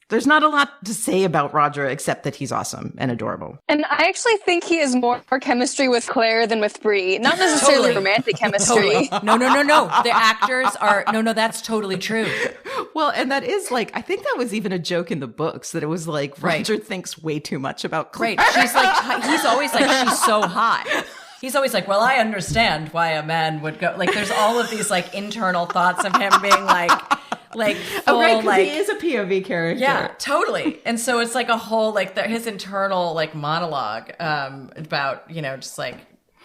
There's not a lot to say about Roger except that he's awesome and adorable. And I actually think he has more chemistry with Claire than with Bree. Not necessarily romantic chemistry. Totally. No. The actors are... No, that's totally true. Well, and that is like... I think that was even a joke in the books, that it was like, Roger thinks way too much about Claire. Right. She's like... He's always like, she's so hot. He's always like, well, I understand why a man would go... Like, there's all of these like internal thoughts of him being like full, right, like, he is a POV character. Yeah, totally. And so it's like a whole like his internal like monologue about, you know, just like,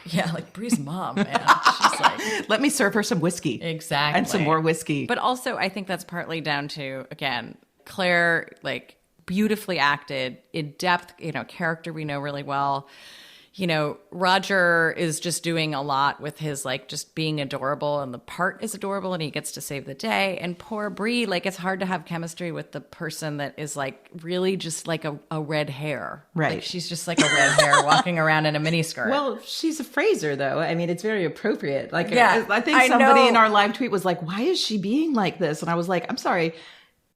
yeah, like Bree's mom, man. She's like, let me serve her some whiskey. Exactly. And some more whiskey. But also I think that's partly down to, again, Claire, like beautifully acted, in depth, you know, character we know really well. You know, Roger is just doing a lot with his, like, just being adorable, and the part is adorable, and he gets to save the day. And poor Bree, like, it's hard to have chemistry with the person that is, like, really just like a red hair. Right. Like, she's just like a red hair walking around in a miniskirt. Well, she's a Fraser, though. I mean, it's very appropriate. Like, yeah, I think somebody in our live tweet was like, why is she being like this? And I was like, I'm sorry.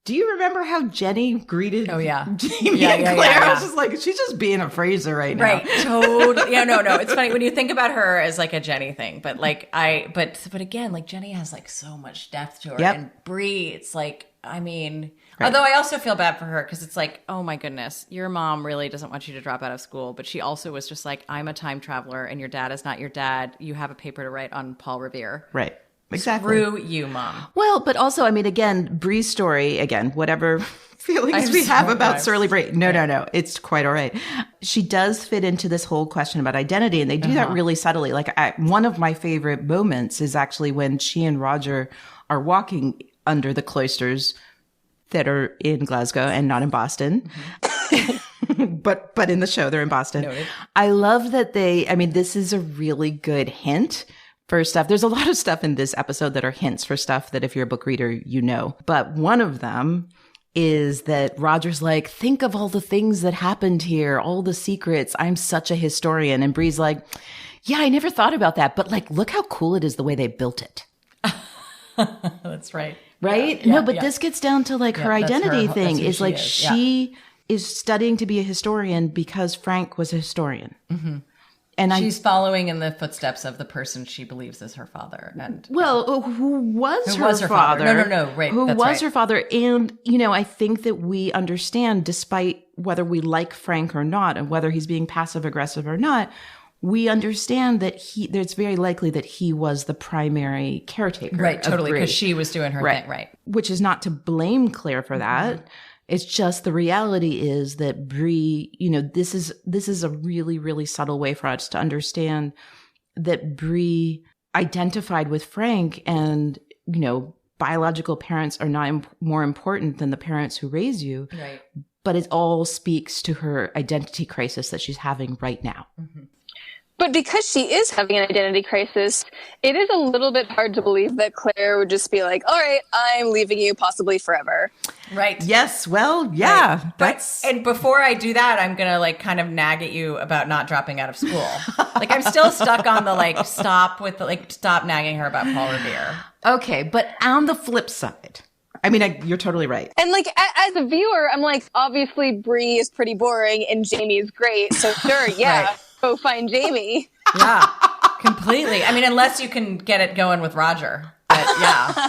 Do you remember how Jenny greeted Jamie and Claire? I was just like, she's just being a Fraser right now. Right, totally. Yeah, no. It's funny when you think about her as like a Jenny thing, but like but again, like Jenny has like so much depth to her, and Bree, it's like, I mean, although I also feel bad for her because it's like, oh my goodness, your mom really doesn't want you to drop out of school, but she also was just like, I'm a time traveler, and your dad is not your dad. You have a paper to write on Paul Revere. Right. Exactly. Screw you, Mom. Well, but also, I mean, again, Bree's story, again, whatever feelings we have about Surly Bree. No. It's quite all right. She does fit into this whole question about identity, and they do that really subtly. Like, one of my favorite moments is actually when she and Roger are walking under the cloisters that are in Glasgow and not in Boston. But in the show, they're in Boston. Noted. I love that this is a really good hint for stuff. There's a lot of stuff in this episode that are hints for stuff that if you're a book reader, you know. But one of them is that Roger's like, think of all the things that happened here, all the secrets. I'm such a historian. And Bree's like, yeah, I never thought about that. But like, look how cool it is the way they built it. That's right. Right? Yeah, no, but this gets down to like her identity thing is like she is studying to be a historian because Frank was a historian. Mm-hmm. And she's following in the footsteps of the person she believes is her father. And who was her father? No, right. Who was her father? And, you know, I think that we understand, despite whether we like Frank or not, and whether he's being passive aggressive or not, we understand that it's very likely that he was the primary caretaker. Right, totally, because she was doing her thing, right. Which is not to blame Claire for that. Mm-hmm. It's just the reality is that Bree, you know, this is a really, really subtle way for us to understand that Bree identified with Frank, and, you know, biological parents are not more important than the parents who raise you. Right. But it all speaks to her identity crisis that she's having right now. Mm-hmm. But because she is having an identity crisis, it is a little bit hard to believe that Claire would just be like, all right, I'm leaving you possibly forever. Right. Yes. Well, yeah. Right. And before I do that, I'm going to like kind of nag at you about not dropping out of school. Like, I'm still stuck on the like, stop nagging her about Paul Revere. Okay. But on the flip side, I mean, you're totally right. And like, as a viewer, I'm like, obviously Bree is pretty boring and Jamie is great. So sure, yeah, Right. go find Jamie. Yeah, completely. I mean, unless you can get it going with Roger. But yeah.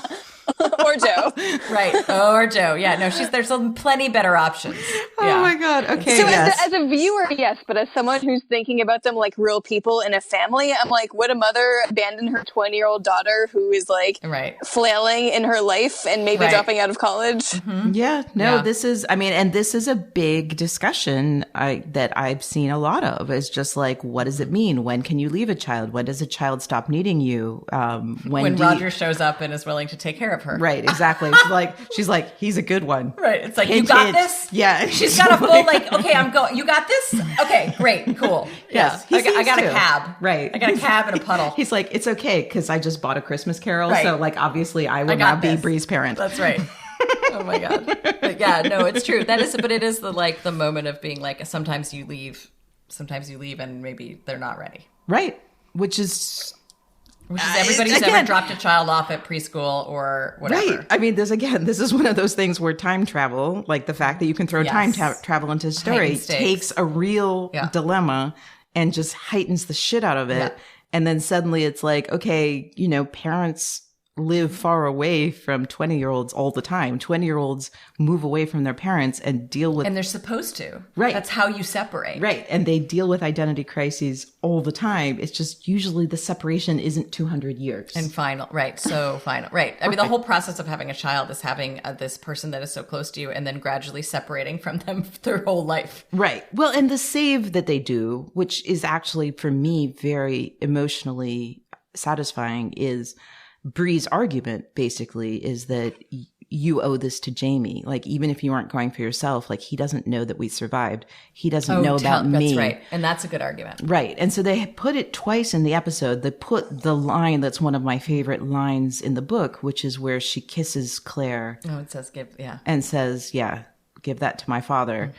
Or Joe. Right. Or Joe. Yeah, no, there's plenty better options. Yeah. Oh my God. Okay. So yes. as a viewer, yes, but as someone who's thinking about them like real people in a family, I'm like, would a mother abandon her 20-year-old daughter who is like Right. flailing in her life and maybe Right. dropping out of college? Yeah, no, Yeah. this is, I mean, and this is a big discussion that I've seen a lot of. Is just like, what does it mean? When can you leave a child? When does a child stop needing you? When Roger shows up and is willing to take care of her. Right, exactly. She's like, he's a good one. Right. It's like, Hey, you got kids. this? Yeah. She's got a full, like, okay, I'm going, you got this? Okay, great, cool. Yes. he I got a seems to. cab. Right. I got a cab and a puddle. He's like, it's okay because I just bought a Christmas Carol. Right. So like, obviously I will I got now be this. Bree's parent. That's right. Oh my God. But yeah, no, it's true. But it is the moment of being like, sometimes you leave and maybe they're not ready. Right. Which is everybody who's again, ever dropped a child off at preschool or whatever. right. I mean, this is one of those things where time travel, like the fact that you can throw Yes. travel into a story, Heightened stakes. takes a real Yeah. dilemma and just heightens the shit out of it. Yeah. And then suddenly it's like, okay, parents live far away from 20-year-olds all the time. 20-year-olds move away from their parents and deal with And they're supposed to. Right. That's how you separate. right, and they deal with identity crises all the time. It's just usually the separation isn't 200 years. And final, right? So final, right? I mean, the whole process of having a child is having this person that is so close to you, and then gradually separating from them their whole life. Right. Well, and the save that they do, which is actually for me very emotionally satisfying, is Bree's argument basically is that you owe this to Jamie. Like, even if you aren't going for yourself, like, he doesn't know that we survived. He doesn't know about me. That's right. And that's a good argument. Right. And so they put it twice in the episode. They put the line that's one of my favorite lines in the book, which is where she kisses Claire Oh, it says give, yeah. and says, yeah, give that to my father.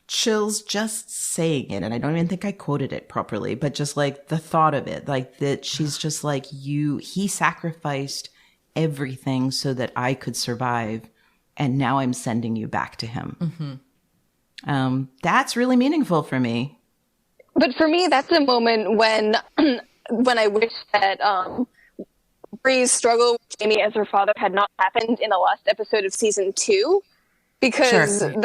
Chills just saying it. And I don't even think I quoted it properly, but just like the thought of it, like that she's just like, he sacrificed everything so that I could survive. And now I'm sending you back to him. That's really meaningful for me. But for me, that's a moment when I wish that Bree's struggle with Jamie as her father had not happened in the last episode of season 2. Because Sure.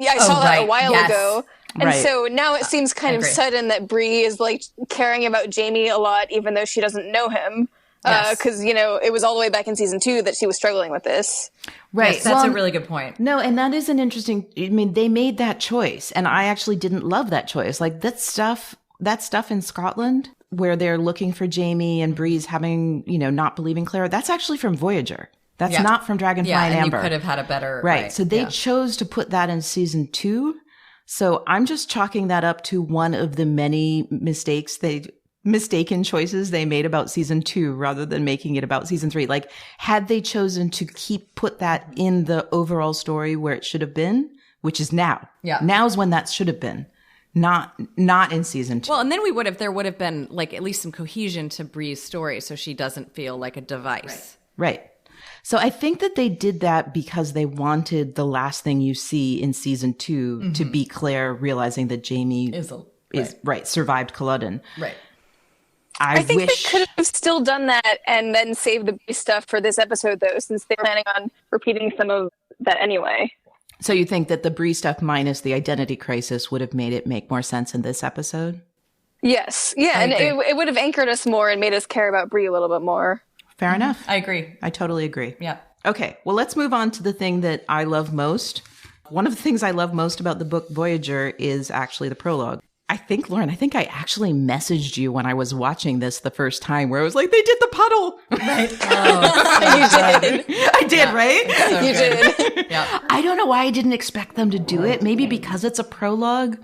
I saw that a right. while Yes. ago. And Right. so now it seems kind of agree. sudden that Bree is like caring about Jamie a lot, even though she doesn't know him. Yes. Because, it was all the way back in season 2 that she was struggling with this. Right. Yes, that's a really good point. No, and that is an interesting, I mean, they made that choice and I actually didn't love that choice. Like that stuff in Scotland where they're looking for Jamie and Bree's having, not believing Claire, that's actually from Voyager. That's Yeah. not from Dragonfly Yeah, and and Amber. you could have had a better... Right. So they yeah. chose to put that in season 2. So I'm just chalking that up to one of the many mistaken choices they made about season 2 rather than making it about season 3. Like, had they chosen to put that in the overall story where it should have been, which is now. Yeah. Now's when that should have been. Not in season 2. Well, and then there would have been like at least some cohesion to Bree's story so she doesn't feel like a device. Right. So I think that they did that because they wanted the last thing you see in season 2 to be Claire realizing that Jamie survived Culloden. Right. I think wish they could have still done that and then saved the Bree stuff for this episode, though, since they're planning on repeating some of that anyway. So you think that the Bree stuff minus the identity crisis would have made it make more sense in this episode? Yes. Yeah, and it would have anchored us more and made us care about Bree a little bit more. Fair enough. I agree. I totally agree. Yeah. Okay, well, let's move on to the thing that I love most. One of the things I love most about the book Voyager is actually the prologue. I think, Lauren, I actually messaged you when I was watching this the first time where I was like, they did the puddle. Right. Oh, You did. I did, right? so You good. did. Yeah. I don't know why I didn't expect them to do it. Maybe because it's a prologue.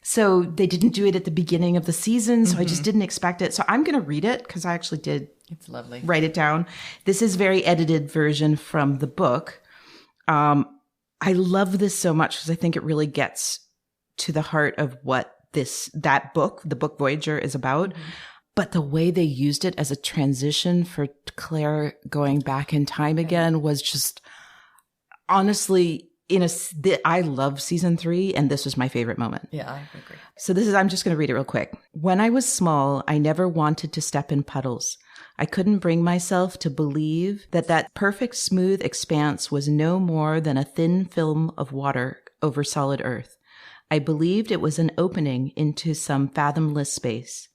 So they didn't do it at the beginning of the season. So I just didn't expect it. So I'm going to read it because I actually did It's lovely. write it down. This is very edited version from the book. I love this so much because I think it really gets to the heart of what the book Voyager is about. But the way they used it as a transition for Claire going back in time again was just honestly I love season 3, and this was my favorite moment. Yeah, I agree. So I'm just going to read it real quick. When I was small, I never wanted to step in puddles. I couldn't bring myself to believe that perfect smooth expanse was no more than a thin film of water over solid earth. I believed it was an opening into some fathomless space.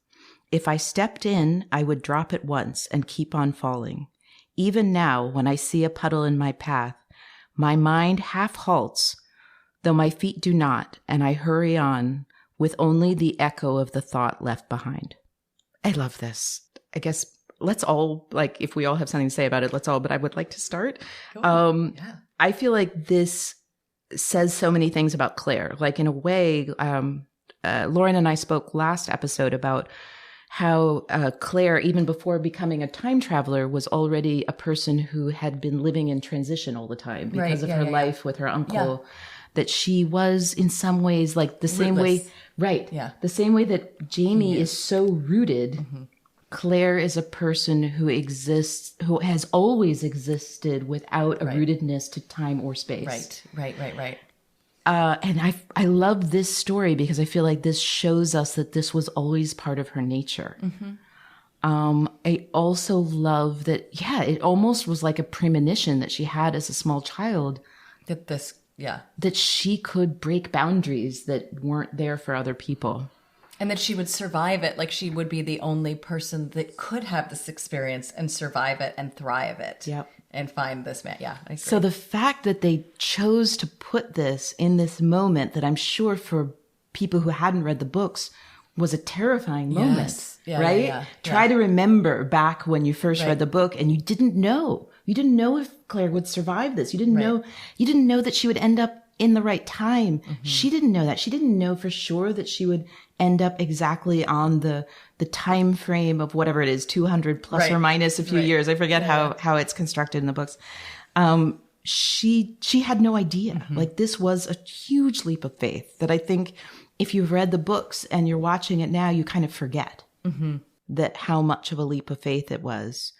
If I stepped in, I would drop at once and keep on falling. Even now, when I see a puddle in my path, my mind half halts, though my feet do not, and I hurry on with only the echo of the thought left behind. I love this. I guess let's all, like, if we all have something to say about it, let's all, but I would like to start. I feel like this says so many things about Claire. Like, in a way, Lauren and I spoke last episode about how Claire, even before becoming a time traveler, was already a person who had been living in transition all the time because of her life with her uncle. Yeah. That she was in some ways like the same way, right? Yeah, the same way that Jamie is so rooted. Mm-hmm. Claire is a person who exists, who has always existed without a rootedness to time or space. Right. And I love this story because I feel like this shows us that this was always part of her nature. Mm-hmm. I also love that, it almost was like a premonition that she had as a small child. That she could break boundaries that weren't there for other people. And that she would survive it, like she would be the only person that could have this experience and survive it and thrive it. Yep. And find this man. Yeah, I agree. So the fact that they chose to put this in this moment that I'm sure for people who hadn't read the books was a terrifying moment, right? Yeah. Try to remember back when you first read the book and you didn't know. You didn't know if Claire would survive this. You didn't know that she would end up in the right time. Mm-hmm. She didn't know that. She didn't know for sure that she would end up exactly on the time frame of whatever it is, 200 plus or minus a few years. I forget how it's constructed in the books. She had no idea. Mm-hmm. Like, this was a huge leap of faith that I think if you've read the books and you're watching it now, you kind of forget that how much of a leap of faith it was.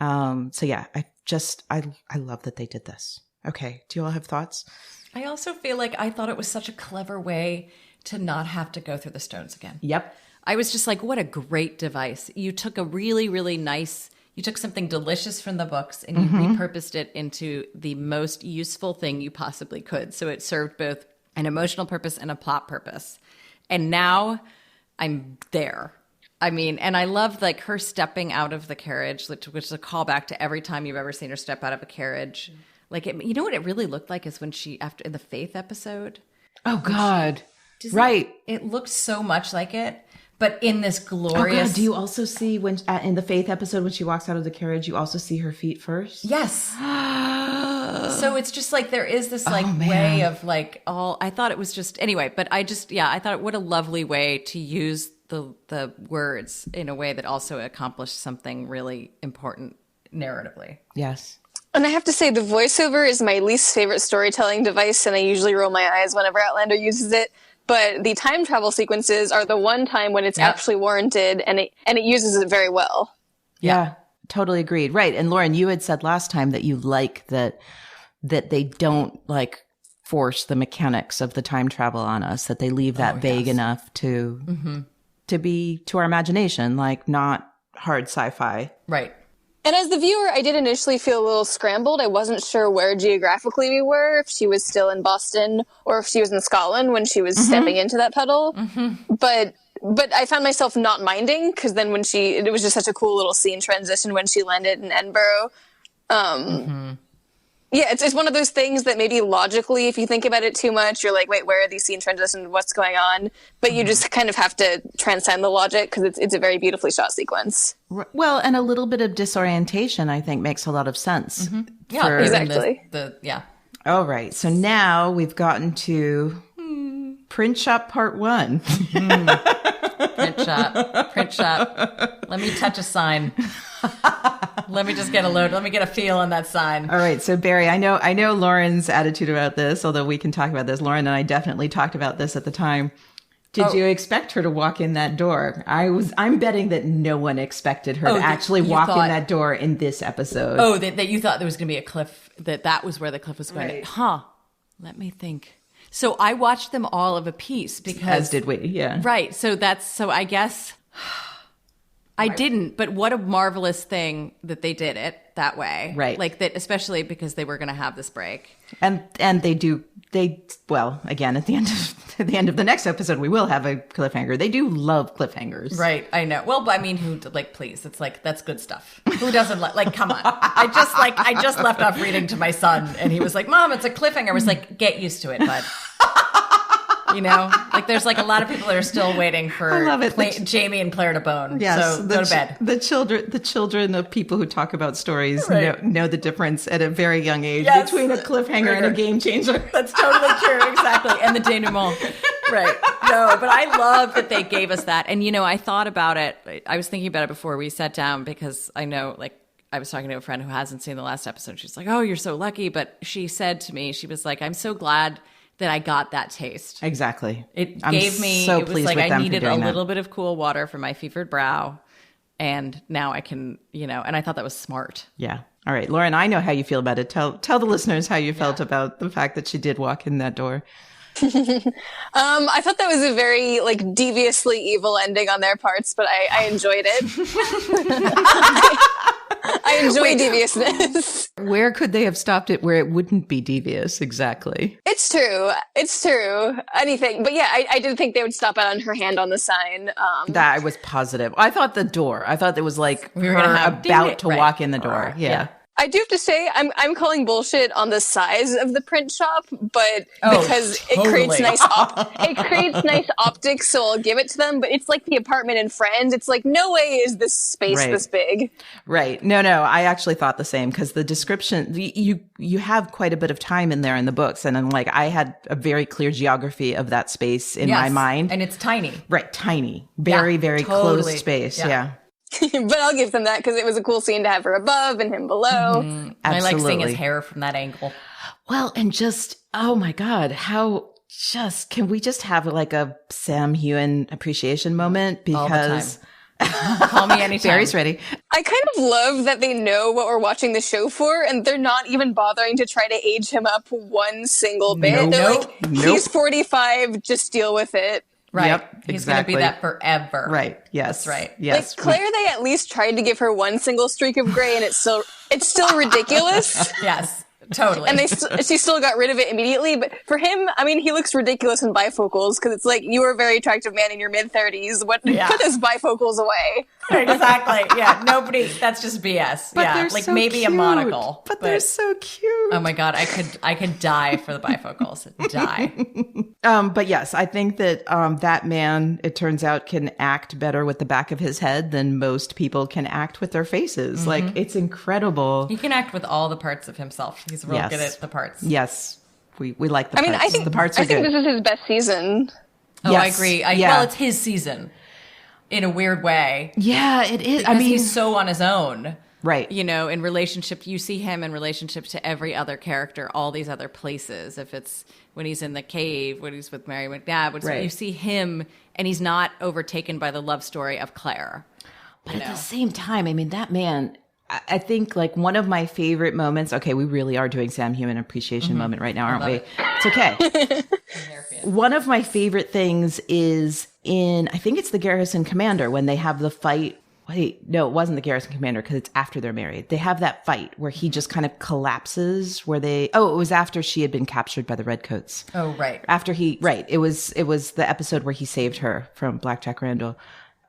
I love that they did this. Okay. Do you all have thoughts? I also feel like I thought it was such a clever way to not have to go through the stones again. Yep. I was just like, what a great device. You took a really, really nice, you took something delicious from the books and you repurposed it into the most useful thing you possibly could. So it served both an emotional purpose and a plot purpose. And now I'm there. I mean, and I loved like her stepping out of the carriage, which is a callback to every time you've ever seen her step out of a carriage. Like, you know what it really looked like is when she, after in the Faith episode. Oh, God. Right. It looked so much like it, but in this glorious. Oh, God. Do you also see when in the Faith episode, when she walks out of the carriage, you also see her feet first? Yes. So it's just like there is this like way of like I thought it was just, anyway, but I thought what a lovely way to use the words in a way that also accomplished something really important narratively. Yes. And I have to say, the voiceover is my least favorite storytelling device, and I usually roll my eyes whenever Outlander uses it. But the time travel sequences are the one time when it's actually warranted, and it uses it very well. Yeah, totally agreed. Right. And Lauren, you had said last time that you like that they don't like force the mechanics of the time travel on us, that they leave that vague enough to be to our imagination, like not hard sci-fi. Right. And as the viewer, I did initially feel a little scrambled. I wasn't sure where geographically we were, if she was still in Boston or if she was in Scotland when she was stepping into that puddle. Mm-hmm. But I found myself not minding, because then when it was just such a cool little scene transition when she landed in Edinburgh. Yeah, it's one of those things that maybe logically, if you think about it too much, you're like, wait, where are these scene transitions? What's going on? But you just kind of have to transcend the logic, because it's a very beautifully shot sequence. Well, and a little bit of disorientation, I think, makes a lot of sense. Mm-hmm. Yeah, exactly. All right. So now we've gotten to Print Shop Part 1. Print shop. Let me touch a sign. Let me just get a load. Let me get a feel on that sign. All right. So Barry, I know Lauren's attitude about this, although we can talk about this. Lauren and I definitely talked about this at the time. Did you expect her to walk in that door? I'm betting that no one expected her to actually walk in that door in this episode. Oh, that you thought there was going to be a cliff, that was where the cliff was going. Right. Huh. Let me think. So I watched them all of a piece because... As did we, yeah. Right. So I guess I didn't, but what a marvelous thing that they did it that way. Right. Like that, especially because they were going to have this break. And well, again, at the end of the next episode, we will have a cliffhanger. They do love cliffhangers. Right. I know. Well, but I mean, please, it's like, that's good stuff. Who doesn't like, come on. I just left off reading to my son and he was like, Mom, it's a cliffhanger. I was like, get used to it, bud. You know, like there's like a lot of people that are still waiting for I love it. Jamie and Claire to bone. Yes, so go to bed. The children of people who talk about stories Right. know the difference at a very young age Yes. between a cliffhanger and a game changer. That's totally true. Exactly. And the denouement. Right. No, but I love that they gave us that. And, I thought about it. I was thinking about it before we sat down because I know, like, I was talking to a friend who hasn't seen the last episode. She's like, oh, you're so lucky. But she said to me, she was like, I'm so glad that I got that taste. Exactly. It I'm gave me, so it was pleased like with I them for needed a doing that. little bit of cool water for my fevered brow. And now I can, and I thought that was smart. Yeah. All right, Lauren, I know how you feel about it. Tell the listeners how you felt about the fact that she did walk in that door. I thought that was a very deviously evil ending on their parts, but I enjoyed it. I enjoy deviousness. Where could they have stopped it where it wouldn't be devious? Exactly. It's true. Anything. But yeah, I did think they would stop out on her hand on the sign. That I was positive. I thought the door. I thought it was like We were gonna her have about to right. walk in the door. Yeah. I do have to say, I'm calling bullshit on the size of the print shop, but because totally. it creates nice optics, so I'll give it to them. But it's like the apartment in Friends. It's like, no way is this space Right. this big. Right. No, I actually thought the same because the description, you have quite a bit of time in there in the books. And I'm like, I had a very clear geography of that space in my mind. And it's tiny. Right. Tiny. Very, very totally. closed space. Yeah. Yeah. But I'll give them that because it was a cool scene to have her above and him below. Absolutely. I like seeing his hair from that angle. Well, and just, oh my God, can we just have like a Sam Hewen appreciation moment? Because All the time. Call me anytime. Barry's ready. I kind of love that they know what we're watching the show for, and they're not even bothering to try to age him up one single bit. They're like, he's 45, just deal with it. Right. Yep, He's exactly. going to be that forever. Right. Yes. That's right. Yes. Like Claire, they at least tried to give her one single streak of gray, and it's still ridiculous. Yes. Totally. And she still got rid of it immediately. But for him, I mean, he looks ridiculous in bifocals because it's like, you are a very attractive man in your mid-30s. Put his bifocals away. Exactly. Yeah. Nobody. That's just BS. But yeah. they're Like so maybe cute. a monocle. But they're so cute. Oh my God. I could die for the bifocals. Die. But yes, I think that that man, it turns out, can act better with the back of his head than most people can act with their faces. Like, it's incredible. He can act with all the parts of himself. He's real good at the parts. Yes. We like the parts. I mean, I think the parts are good. this is his best season. Oh, Yes. I agree. Yeah. Well, it's his season in a weird way. Yeah, it is. Because he's so on his own. Right. In relationship, you see him in relationship to every other character, all these other places. If it's when he's in the cave, when he's with Mary McNabb, Right. you see him and he's not overtaken by the love story of Claire. But at the same time, I mean, that man, I think like one of my favorite moments, okay, we really are doing Sam Hewen appreciation moment right now, aren't we? It's okay. One of my favorite things is I think it's the Garrison Commander when they have the fight. Wait, no, it wasn't the Garrison Commander because it's after they're married. They have that fight where he just kind of collapses it was after she had been captured by the Redcoats. Oh, right. It was the episode where he saved her from Blackjack Randall.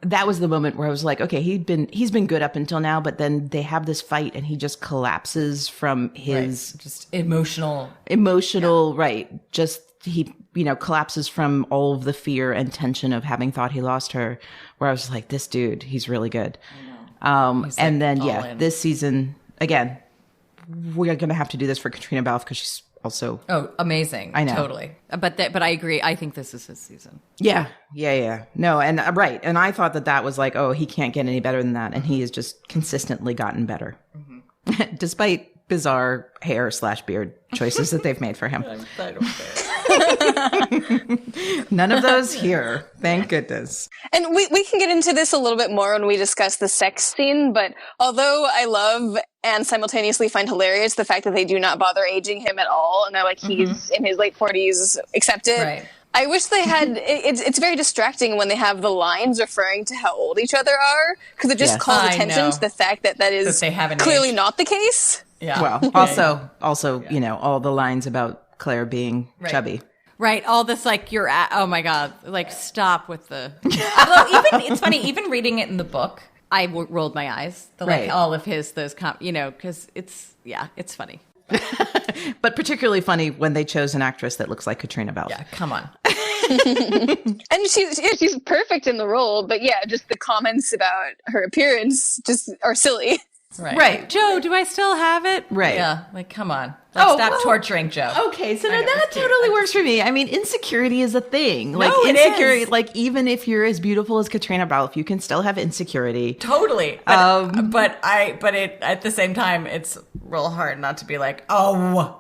That was the moment where I was like, okay, he's been good up until now, but then they have this fight and he just collapses from his Just emotional. right. Just he, collapses from all of the fear and tension of having thought he lost her, where I was like, this dude, he's really good. And then, this season, again, we're going to have to do this for Katrina Balfe because she's also... Oh, amazing. I know. Totally. But I agree. I think this is his season. Yeah. No, and right. And I thought that was like, oh, he can't get any better than that. And he has just consistently gotten better. Despite bizarre hair/beard choices that they've made for him. I don't care. None of those here. Thank goodness. And we can get into this a little bit more when we discuss the sex scene, but although I love and simultaneously find hilarious the fact that they do not bother aging him at all, and they're like, he's in his late 40s, accept it. Right. I wish they had, it's very distracting when they have the lines referring to how old each other are, because it just calls attention to the fact that is they haven't clearly aged. not the case. Yeah. Well, also, you know, all the lines about Claire being chubby. Right, all this like you're at. Oh my god! Like stop with the. Although even it's funny. Even reading it in the book, I rolled my eyes. All of those because it's funny. But particularly funny when they chose an actress that looks like Katrina Balfe. Yeah, come on. And she's perfect in the role, but yeah, just the comments about her appearance just are silly. Right. Joe, do I still have it? Right. Yeah. Like, come on. Stop torturing Joe. Okay, so now that totally works for me. I mean, insecurity is a thing. Like it insecurity, is. like even if you're as beautiful as Katrina Balfe, you can still have insecurity. Totally. But at the same time, it's real hard not to be like, oh.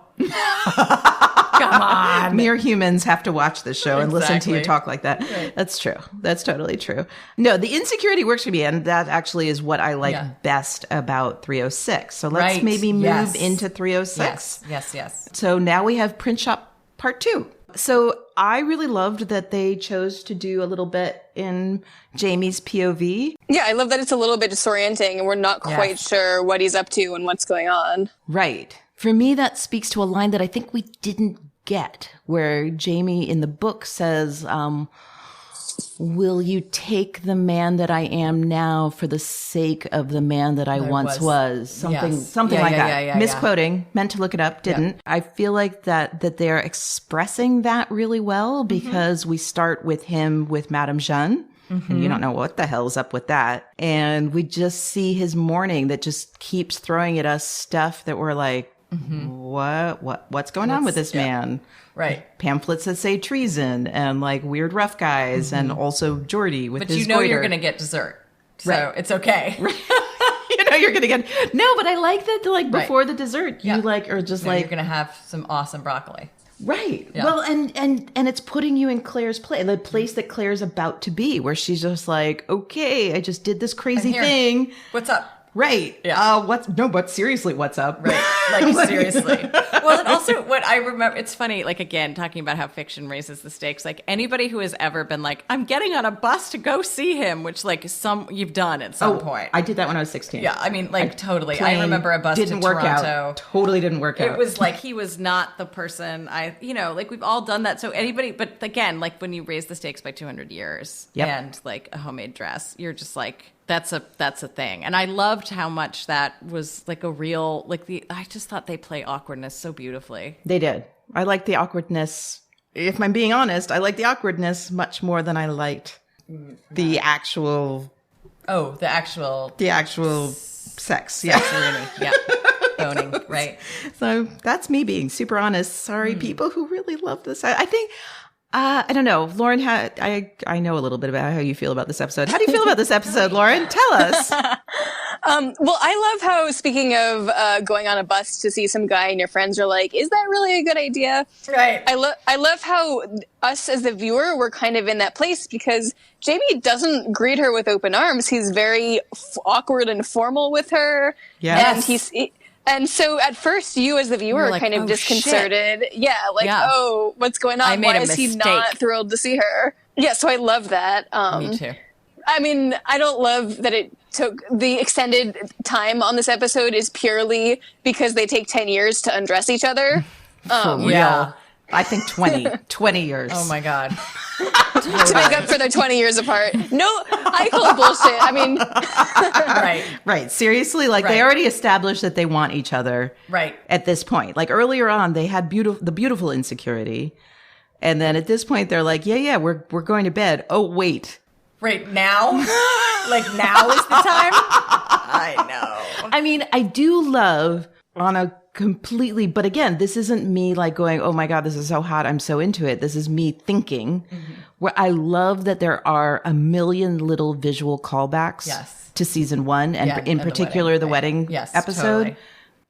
Come on. Mere humans have to watch this show and listen to you Exactly. talk like that. Right. That's true. That's totally true. No, the insecurity works for me, and that actually is what I like best about 306. So let's maybe move into 306. Yes. So now we have Print Shop Part 2. So I really loved that they chose to do a little bit in Jamie's POV. Yeah, I love that it's a little bit disorienting and we're not quite sure what he's up to and what's going on. Right. For me, that speaks to a line that I think we didn't get, where Jamie in the book says, will you take the man that I am now for the sake of the man that I once was? Something like that. Yeah. Misquoting, meant to look it up, didn't. Yeah. I feel like that they're expressing that really well because we start with him with Madame Jeanne. And you don't know what the hell's up with that. And we just see his mourning that just keeps throwing at us stuff that we're like, what's going on with this man? Right. Pamphlets that say treason and like weird rough guys and also Geordie with his goiter. You're going to get dessert. So it's okay. You know you're going to get... No, but I like that like before the dessert, you like are just like... You're going to have some awesome broccoli. Right. Yeah. Well, and it's putting you in Claire's place, the place that Claire's about to be, where she's just like, okay, I just did this crazy thing. What's up? Right. Yeah. But seriously, what's up? Right. Like, seriously. Well, and also what I remember, it's funny, like, again, talking about how fiction raises the stakes, like, anybody who has ever been like, I'm getting on a bus to go see him, which, like, you've done at some point. I did that when I was 16. Yeah, I mean, like, totally. I remember a bus to Toronto. Out. Totally didn't work out. It was like, he was not the person like, we've all done that. So anybody, but again, like, when you raise the stakes by 200 years and, like, a homemade dress, you're just like, that's a thing. And I loved how much that was like a real, like I just thought they play awkwardness so beautifully. They did. I liked the awkwardness. If I'm being honest, I liked the awkwardness much more than I liked the actual. Oh, the actual sex. Yeah. Yeah. Boning. Right. So that's me being super honest. Sorry, people who really love this. I think, I don't know, Lauren, I know a little bit about how you feel about this episode. How do you feel about this episode, Lauren? Tell us. Well, I love how, speaking of going on a bus to see some guy and your friends are like, is that really a good idea? Right. I love how us as the viewer, we're kind of in that place because Jamie doesn't greet her with open arms. He's very awkward and formal with her. Yes. And so at first, you as the viewer are kind of disconcerted. Shit. Yeah, like, oh, what's going on? Why is he not thrilled to see her? Yeah, so I love that. Me too. I mean, I don't love that it took the extended time on this episode is purely because they take 10 years to undress each other. For real. Yeah. I think 20 years. Oh my God. To make up for their 20 years apart. No, I call it bullshit. I mean, right. Seriously, like they already established that they want each other. Right. At this point, like earlier on, they had the beautiful insecurity, and then at this point, they're like, yeah, we're going to bed. Oh wait. Right now, like now is the time. I know. I mean, I do love on a completely, but again, this isn't me like going, oh my God, this is so hot, I'm so into it. This is me thinking where I love that there are a million little visual callbacks to season 1 and in particular the wedding episode. Totally.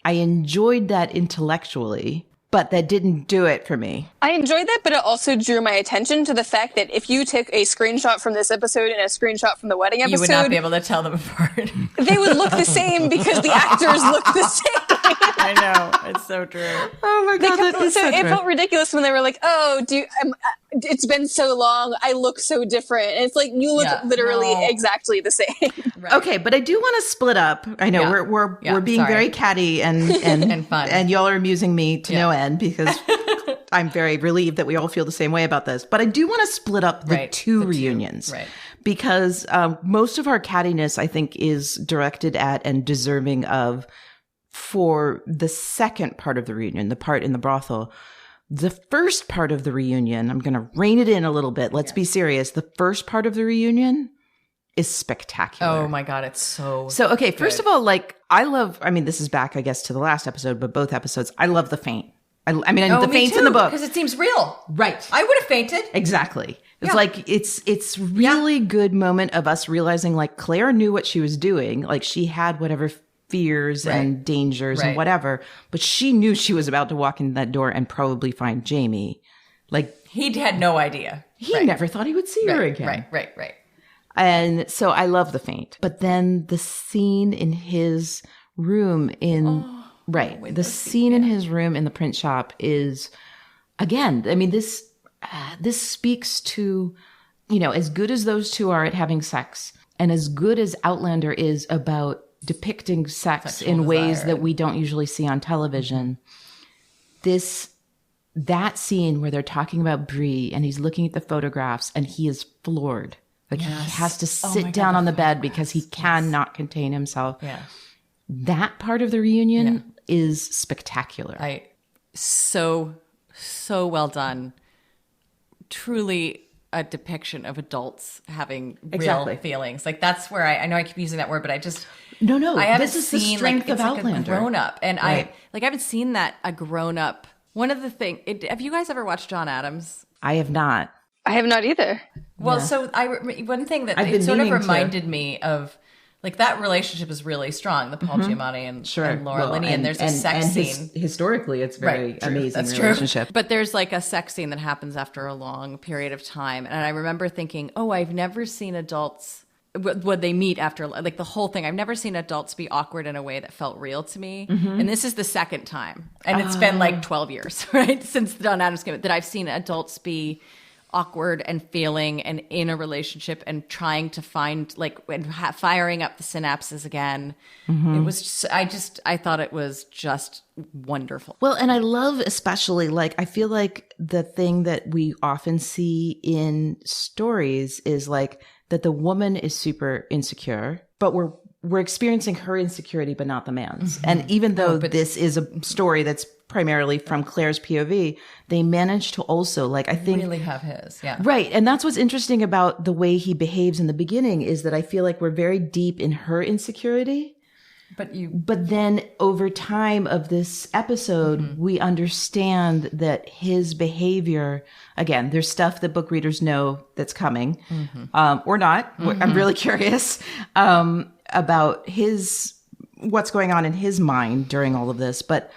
I enjoyed that intellectually, but that didn't do it for me. I enjoyed that, but it also drew my attention to the fact that if you took a screenshot from this episode and a screenshot from the wedding episode, you would not be able to tell them apart. They would look the same because the actors look the same. I know. It's so true. Oh my God. It felt ridiculous when they were like, oh, it's been so long. I look so different. And it's like, you look literally exactly the same. Right. Okay, but I do want to split up. I know we're being very catty and and fun. And y'all are amusing me to no end because I'm very relieved that we all feel the same way about this. But I do want to split up the two reunions. Right. Because most of our cattiness, I think, is directed at and deserving of for the second part of the reunion, the part in the brothel. The first part of the reunion, I'm going to rein it in a little bit. Let's be serious. The first part of the reunion is spectacular. Oh my God, it's so okay, good. First of all, this is back, I guess, to the last episode, but both episodes, I love the faint. I mean, the faint's in the book. Because it seems real. Right. I would have fainted. Exactly. It's like, it's really good moment of us realizing, like, Claire knew what she was doing. Like, she had whatever fears and dangers and whatever, but she knew she was about to walk in that door and probably find Jamie. Like, he had no idea. He never thought he would see her again. Right. And so I love the faint. But then the scene in his room the scene in his room in the print shop is, again, I mean, this speaks to, as good as those two are at having sex and as good as Outlander is about depicting sex in ways that we don't usually see on television. That scene where they're talking about Bree and he's looking at the photographs and he is floored. Like he has to sit down on the bed because he cannot contain himself. Yeah. That part of the reunion is spectacular. So well done. Truly a depiction of adults having real feelings. Like that's where I know I keep using that word, but I just I haven't this is seen the strength of Outlander. A grown up, and I haven't seen that a grown up. One of the things. Have you guys ever watched John Adams? I have not. I have not either. Well, so one thing that it sort of reminded me of. Like that relationship is really strong. The Paul Giamatti and Laura Linney, and there's a sex scene. Historically, it's very amazing relationship. True. But there's like a sex scene that happens after a long period of time, and I remember thinking, "Oh, I've never seen adults when they meet after like the whole thing. I've never seen adults be awkward in a way that felt real to me." And this is the second time, and it's been like 12 years, right, since John Adams came out, that I've seen adults be awkward and failing and in a relationship and trying to find firing up the synapses again. It was just, I thought it was just wonderful. Well, and I love especially I feel like the thing that we often see in stories is like that the woman is super insecure, but we're experiencing her insecurity, but not the man's. And even though this is a story that's primarily from Claire's POV, they managed to also I think really have his. Yeah. Right. And that's what's interesting about the way he behaves in the beginning is that I feel like we're very deep in her insecurity. But then over time of this episode, we understand that his behavior, again, there's stuff that book readers know that's coming, or not. I'm really curious about what's going on in his mind during all of this. But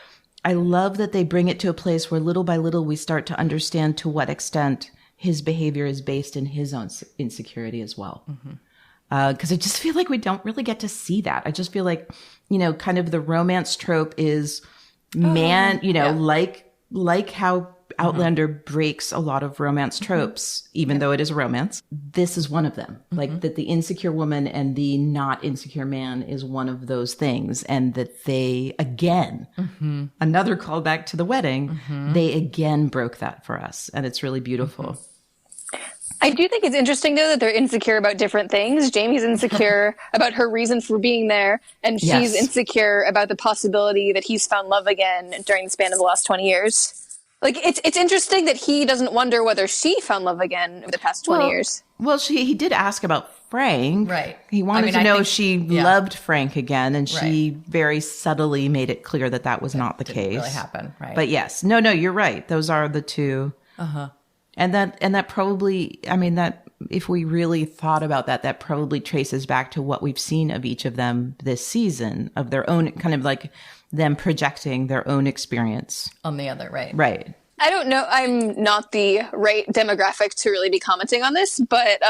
I love that they bring it to a place where little by little we start to understand to what extent his behavior is based in his own insecurity as well. Because I just feel like we don't really get to see that. I just feel like, kind of the romance trope is like how Outlander breaks a lot of romance tropes, even though it is a romance. This is one of them. Like that the insecure woman and the not insecure man is one of those things. And that they, again, another callback to the wedding, they again broke that for us. And it's really beautiful. I do think it's interesting, though, that they're insecure about different things. Jamie's insecure about her reason for being there, and she's insecure about the possibility that he's found love again during the span of the last 20 years. Like, it's interesting that he doesn't wonder whether she found love again over the past 20 years. Well, he did ask about Frank. Right. He wanted to know if she loved Frank again, and she very subtly made it clear that was not the case. Didn't really happen, right? But yes. No, you're right. Those are the two. And that probably, that if we really thought about that probably traces back to what we've seen of each of them this season, of their own kind of them projecting their own experience on the other, right? Right. I don't know. I'm not the right demographic to really be commenting on this, but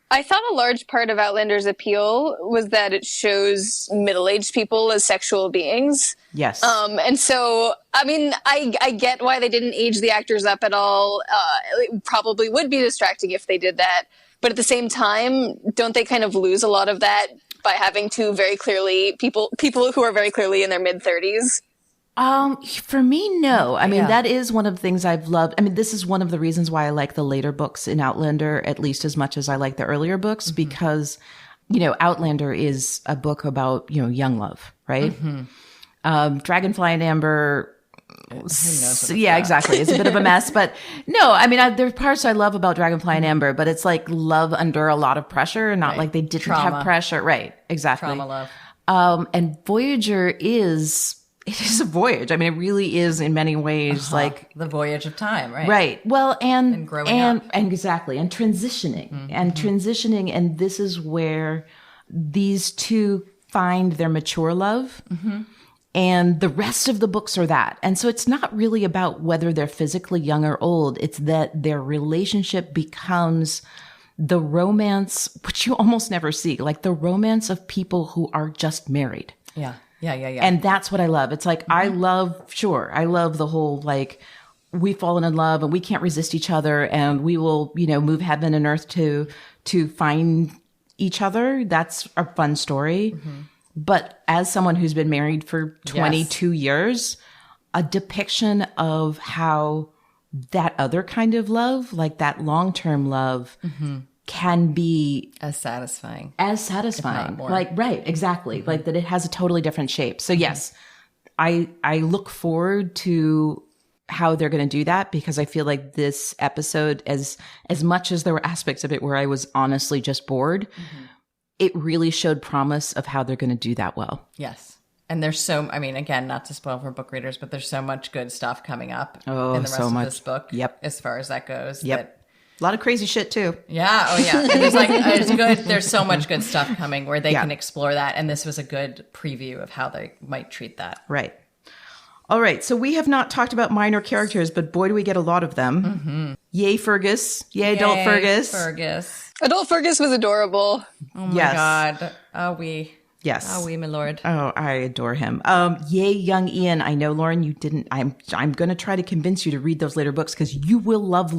I thought a large part of Outlander's appeal was that it shows middle-aged people as sexual beings. Yes. And so, I mean, I get why they didn't age the actors up at all. It probably would be distracting if they did that. But at the same time, don't they kind of lose a lot of that by having two very clearly people who are very clearly in their mid-30s? For me, no. I mean, that is one of the things I've loved. I mean, this is one of the reasons why I like the later books in Outlander, at least as much as I like the earlier books, because, Outlander is a book about, young love, right? Dragonfly and Amber. Yeah, exactly. It's a bit of a mess, but no, I mean, there are parts I love about Dragonfly and Amber, but it's like love under a lot of pressure, not like they didn't have pressure. Right. Exactly. Trauma love. And Voyager it is a voyage. I mean, it really is in many ways like the voyage of time, right? Right. Well, and growing up. And exactly. And transitioning and this is where these two find their mature love. And the rest of the books are that. And so it's not really about whether they're physically young or old. It's that their relationship becomes the romance, which you almost never see, like the romance of people who are just married. Yeah. And that's what I love. It's like, I love the whole, like, we've fallen in love and we can't resist each other and we will, move heaven and earth to find each other. That's a fun story. But as someone who's been married for 22 years, a depiction of how that other kind of love, like that long-term love, can be as satisfying. If not more. Like, right, exactly. Like that it has a totally different shape. So yes, I look forward to how they're going to do that, because I feel like this episode, as much as there were aspects of it where I was honestly just bored, it really showed promise of how they're going to do that well. Yes. And there's again, not to spoil for book readers, but there's so much good stuff coming up in the rest of this book. Yep. As far as that goes. Yep. A lot of crazy shit too. Yeah. Oh yeah. And it's good. There's so much good stuff coming where they can explore that. And this was a good preview of how they might treat that. Right. All right. So we have not talked about minor characters, but boy, do we get a lot of them. Yay, Fergus. Yay, adult Fergus. Adult Fergus was adorable. Oh my God. Yes. Oh, we, my lord. Oh, I adore him. Yay, young Ian. I know, Lauren, you didn't. I'm going to try to convince you to read those later books because you will love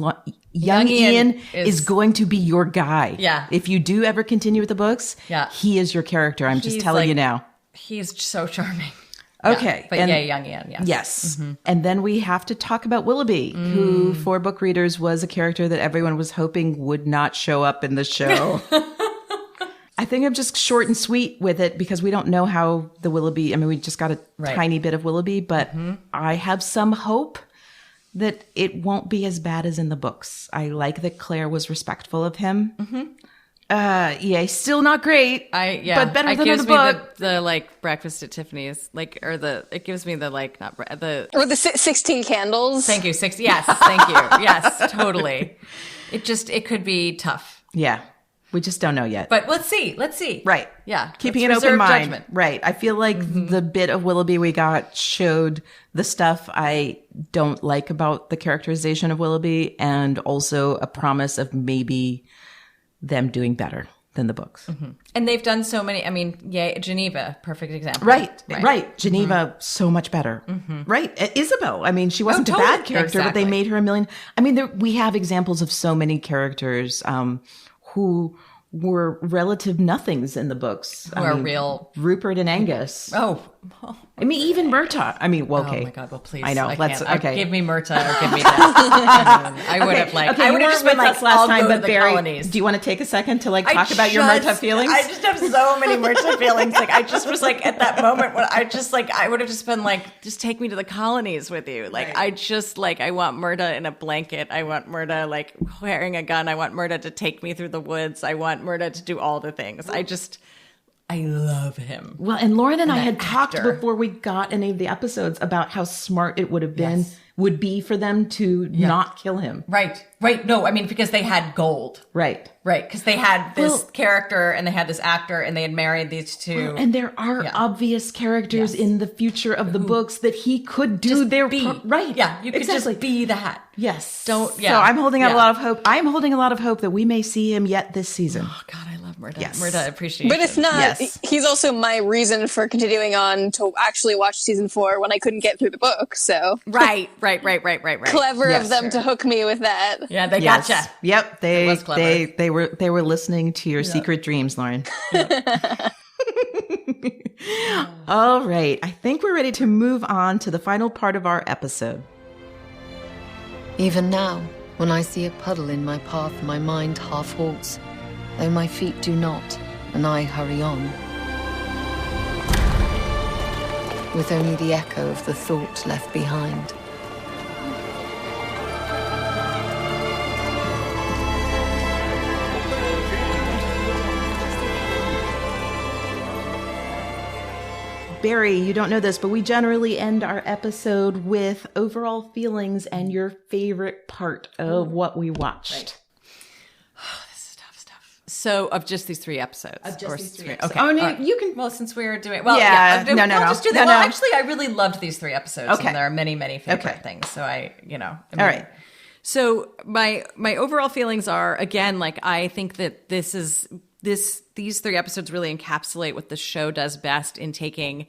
young Ian is going to be your guy. Yeah. If you do ever continue with the books, he is your character. I'm just telling you now. He's so charming. Okay. But young Ian, yes. Yes. And then we have to talk about Willoughby, who for book readers was a character that everyone was hoping would not show up in the show. I think I'm just short and sweet with it because we don't know how the Willoughby, we just got a tiny bit of Willoughby, but I have some hope that it won't be as bad as in the books. I like that Claire was respectful of him. Still not great. But better than in the book. The like breakfast at Tiffany's, it gives me the like not the or the 16 candles. Thank you, 6. Yes, thank you. Yes, totally. It could be tough. Yeah. We just don't know yet. But let's see. Right. Yeah. Keeping an open mind. Judgment. Right. I feel like the bit of Willoughby we got showed the stuff I don't like about the characterization of Willoughby and also a promise of maybe them doing better than the books. And they've done so many. Geneva, perfect example. Right. Geneva, so much better. Right. Isabel, she wasn't a bad character, but they made her a million. We have examples of so many characters who were relative nothings in the books. Who are real. Rupert and Angus. Oh. Even Murtaugh. Okay. Oh my God, well, please. I know. Okay. Give me Murtaugh or give me that. I would have I would have just been last time, but Barry, do you want to take a second to talk about your Murtaugh feelings? I just have so many Murtaugh feelings. I just was at that moment when I would have just been just take me to the colonies with you. I want Murtaugh in a blanket. I want Murtaugh wearing a gun. I want Murtaugh to take me through the woods. I want Murtaugh to do all the things. I love him. Well, and Lauren and I had talked actor. before we got any of the episodes about how smart it would have been, would be for them to not kill him. Right. No, I mean, because they had gold. Right. Because they had this character and they had this actor and they had married these two. And there are obvious characters in the future of the books that he could do Just their be. right. Yeah, you could just be the hat. Yes. So I'm holding out a lot of hope. I'm holding a lot of hope that we may see him yet this season. Oh God, I love Murda. Yes. Murda appreciation. But if not, he's also my reason for continuing on to actually watch season 4 when I couldn't get through the book. So Right. Clever of them to hook me with that. Yeah, they gotcha. Yep, was clever. they were listening to your secret dreams, Lauren. All right, I think we're ready to move on to the final part of our episode. Even now, when I see a puddle in my path, my mind half halts, though my feet do not, and I hurry on, with only the echo of the thought left behind. Barry, you don't know this, but we generally end our episode with overall feelings and your favorite part of what we watched. Right. Oh, this is tough stuff. So, of just these 3 episodes? Okay. Oh, no, you can. Well, since we're doing... Well, No. Just do that. No. Well, actually, I really loved these 3 episodes. Okay. And there are many, many favorite things. So, all right. So, my overall feelings are, again, like, I think that these 3 episodes really encapsulate what the show does best in taking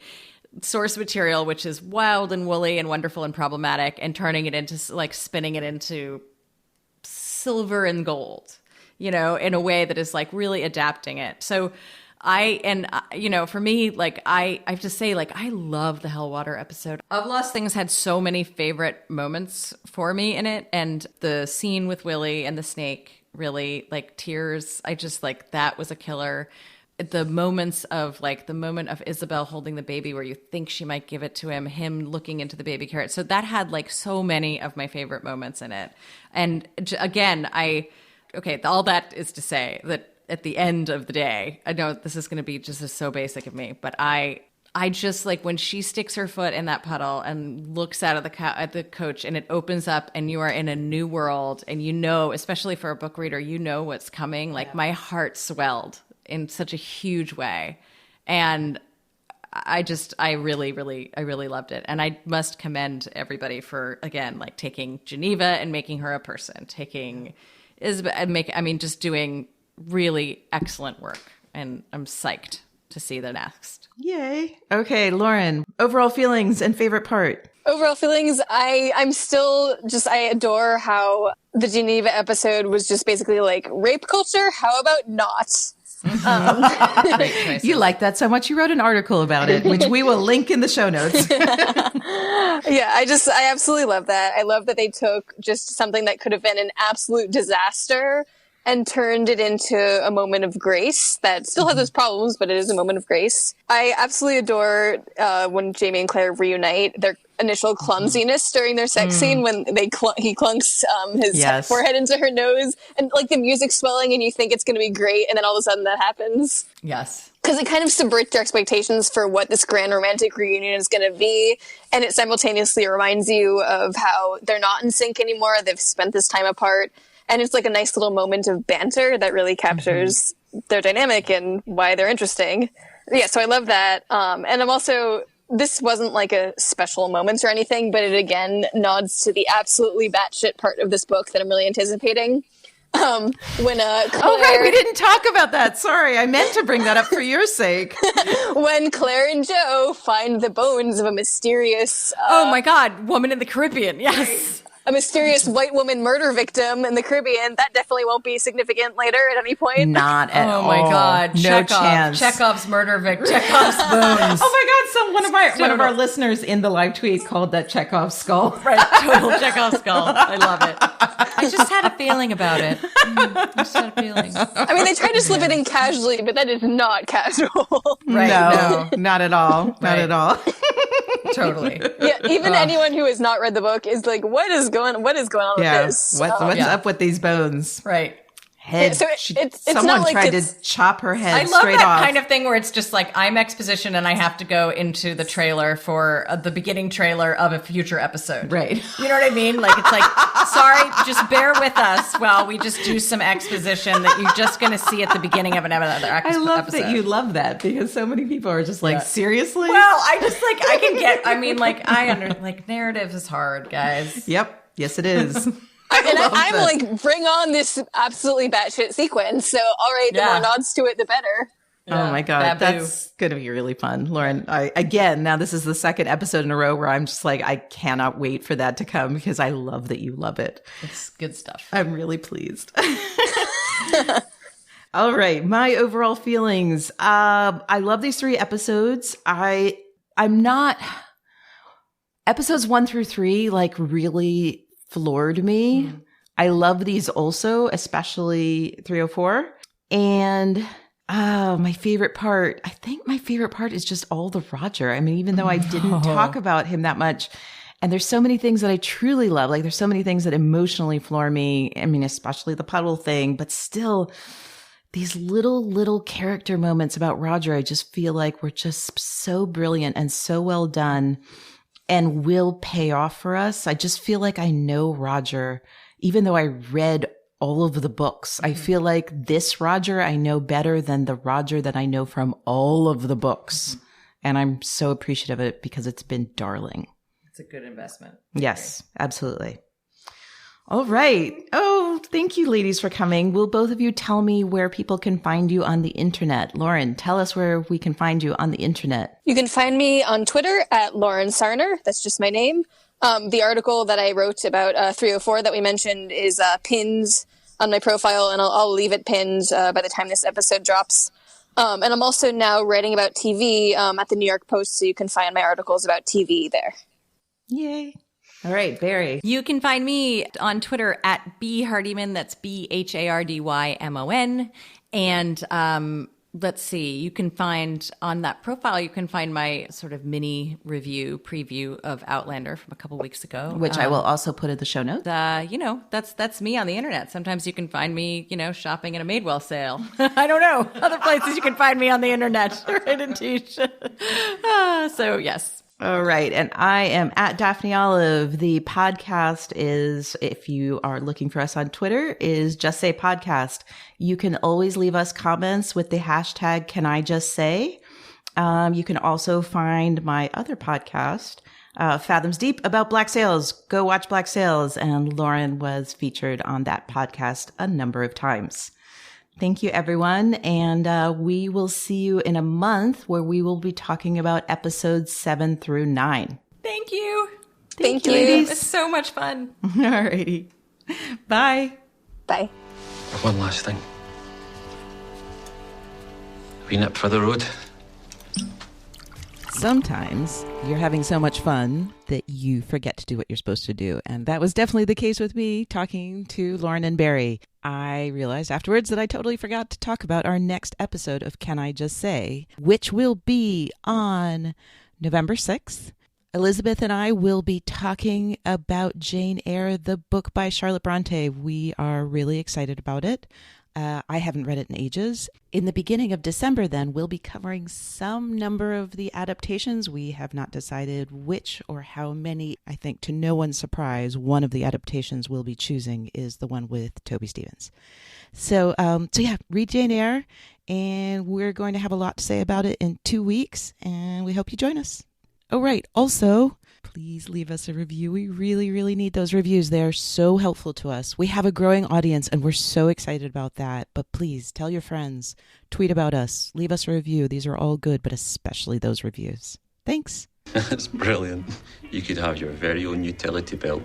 source material, which is wild and woolly and wonderful and problematic, and turning it into, like, spinning it into silver and gold, in a way that is, like, really adapting it. So for me, like, I have to say, like, I love the Hellwater episode. Of Lost Things had so many favorite moments for me in it, and the scene with Willie and the snake, really, like, tears. I just, like, that was a killer. The moments of, like, the moment of Isabel holding the baby where you think she might give it to him looking into the baby carrot. So that had, like, so many of my favorite moments in it. And again, all that is to say that at the end of the day, I know this is going to be just so basic of me, but I just, like, when she sticks her foot in that puddle and looks out at the coach and it opens up and you are in a new world and especially for a book reader, what's coming. Like, my heart swelled in such a huge way. And I really loved it. And I must commend everybody for, again, like, taking Geneva and making her a person, taking Isabel and just doing really excellent work. And I'm psyched to see the next. Yay. Okay, Lauren, overall feelings and favorite part. Overall feelings, I'm still I adore how the Geneva episode was just basically like rape culture. How about not? You like that so much you wrote an article about it, which we will link in the show notes. Yeah, I absolutely love that. I love that they took just something that could have been an absolute disaster and turned it into a moment of grace that still has its problems, but it is a moment of grace. I absolutely adore when Jamie and Claire reunite, their initial clumsiness during their sex scene when he clunks his forehead into her nose, and, like, the music swelling and you think it's going to be great, and then all of a sudden that happens. Yes. Because it kind of subverts your expectations for what this grand romantic reunion is going to be, and it simultaneously reminds you of how they're not in sync anymore. They've spent this time apart. And it's like a nice little moment of banter that really captures their dynamic and why they're interesting. Yeah, so I love that. And I'm also, this wasn't like a special moment or anything, but it again nods to the absolutely batshit part of this book that I'm really anticipating. When Claire, oh, right, we didn't talk about that. Sorry, I meant to bring that up for your sake. When Claire and Joe find the bones of a mysterious... oh my God, woman in the Caribbean, yes. A mysterious white woman murder victim in the Caribbean. That definitely won't be significant later at any point. Not at all. Oh my God. No chance. Chekhov's murder victim. Chekhov's bones. Oh my God. One of our listeners in the live tweet called that Chekhov's skull. Right. Total Chekhov's skull. I love it. I just had a feeling about it. I just had a feeling. I mean, they tried to slip it in casually, but that is not casual. Right. No, not at all. Not at all. Totally. Yeah, even anyone who has not read the book is like, what is going on with this? What's up with these bones? Right. head. So someone not like tried to chop her head I love straight that off. kind of thing where it's just like I'm exposition and I have to go into the trailer for the beginning trailer of a future episode. Right. You know what I mean? Like it's like, sorry, just bear with us while we just do some exposition that you're just going to see at the beginning of another episode. I love that you love that because so many people are just like, seriously? Well, I just like, I can get, I mean, like, like, narrative is hard, guys. Yep. Yes, it is. I'm like, bring on this absolutely batshit sequence. So, all right, the more nods to it, the better. Yeah, oh my God. That's going to be really fun. Lauren, now this is the second episode in a row where I'm just like, I cannot wait for that to come because I love that you love it. It's good stuff. I'm really pleased. All right. My overall feelings. I love these 3 episodes. I'm not, episodes 1 through 3, like really floored me. I love these also, especially 304. And my favorite part, I think my favorite part is just all the Roger. I mean, even though I didn't talk about him that much, and there's so many things that I truly love. Like there's so many things that emotionally floor me. I mean, especially the puddle thing, but still these little character moments about Roger, I just feel like were just so brilliant and so well done and will pay off for us. I just feel like I know Roger, even though I read all of the books. I feel like this Roger I know better than the Roger that I know from all of the books. And I'm so appreciative of it because it's been darling. It's a good investment. Yes, absolutely. All right. Oh, thank you, ladies, for coming. Will both of you tell me where people can find you on the internet? Lauren, tell us where we can find you on the internet. You can find me on Twitter at Lauren Sarner. That's just my name. The article that I wrote about 304 that we mentioned is pinned on my profile, and I'll leave it pinned by the time this episode drops. And I'm also now writing about TV at the New York Post, so you can find my articles about TV there. Yay. All right, Barry. You can find me on Twitter at bhardymon. That's BHARDYMON. And let's see, you can find on that profile, you can find my sort of mini preview of Outlander from a couple weeks ago. Which I will also put in the show notes. That's me on the internet. Sometimes you can find me, shopping at a Madewell sale. I don't know. Other places you can find me on the internet. Right, in Teach. So, yes. All right. And I am at Daphne Olive. The podcast is, if you are looking for us on Twitter, is Just Say Podcast. You can always leave us comments with the hashtag Can I Just Say. You can also find my other podcast, Fathoms Deep, about Black Sails. Go watch Black Sails. And Lauren was featured on that podcast a number of times. Thank you, everyone. And we will see you in a month where we will be talking about episodes 7 through 9. Thank you. Thank you. It was so much fun. All righty. Bye. Bye. One last thing. We nip for the road. Sometimes you're having so much fun that you forget to do what you're supposed to do. And that was definitely the case with me talking to Lauren and Barry. I realized afterwards that I totally forgot to talk about our next episode of Can I Just Say, which will be on November 6th. Elizabeth and I will be talking about Jane Eyre, the book by Charlotte Bronte. We are really excited about it. I haven't read it in ages. In the beginning of December, then, we'll be covering some number of the adaptations. We have not decided which or how many. I think, to no one's surprise, one of the adaptations we'll be choosing is the one with Toby Stephens. So yeah, read Jane Eyre, and we're going to have a lot to say about it in 2 weeks, and we hope you join us. Oh, right. Also, please leave us a review. We really, really need those reviews. They're so helpful to us. We have a growing audience, and we're so excited about that. But please tell your friends, tweet about us, leave us a review. These are all good, but especially those reviews. Thanks. That's brilliant. You could have your very own utility belt,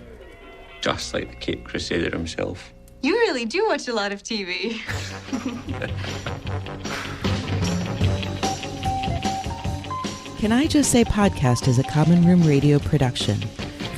just like the Cape Crusader himself. You really do watch a lot of TV. Can I Just Say Podcast is a Common Room Radio production.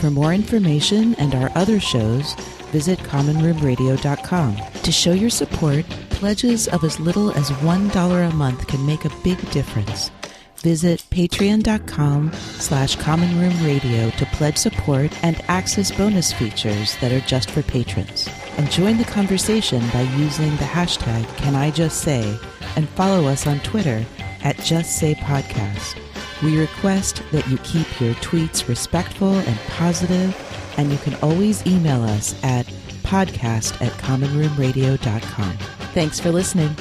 For more information and our other shows, visit commonroomradio.com. To show your support, pledges of as little as $1 a month can make a big difference. Visit patreon.com/commonroomradio to pledge support and access bonus features that are just for patrons. and join the conversation by using the hashtag #CanIJustSay and follow us on Twitter at JustSayPodcast. We request that you keep your tweets respectful and positive, and you can always email us at podcast@commonroomradio.com. Thanks for listening.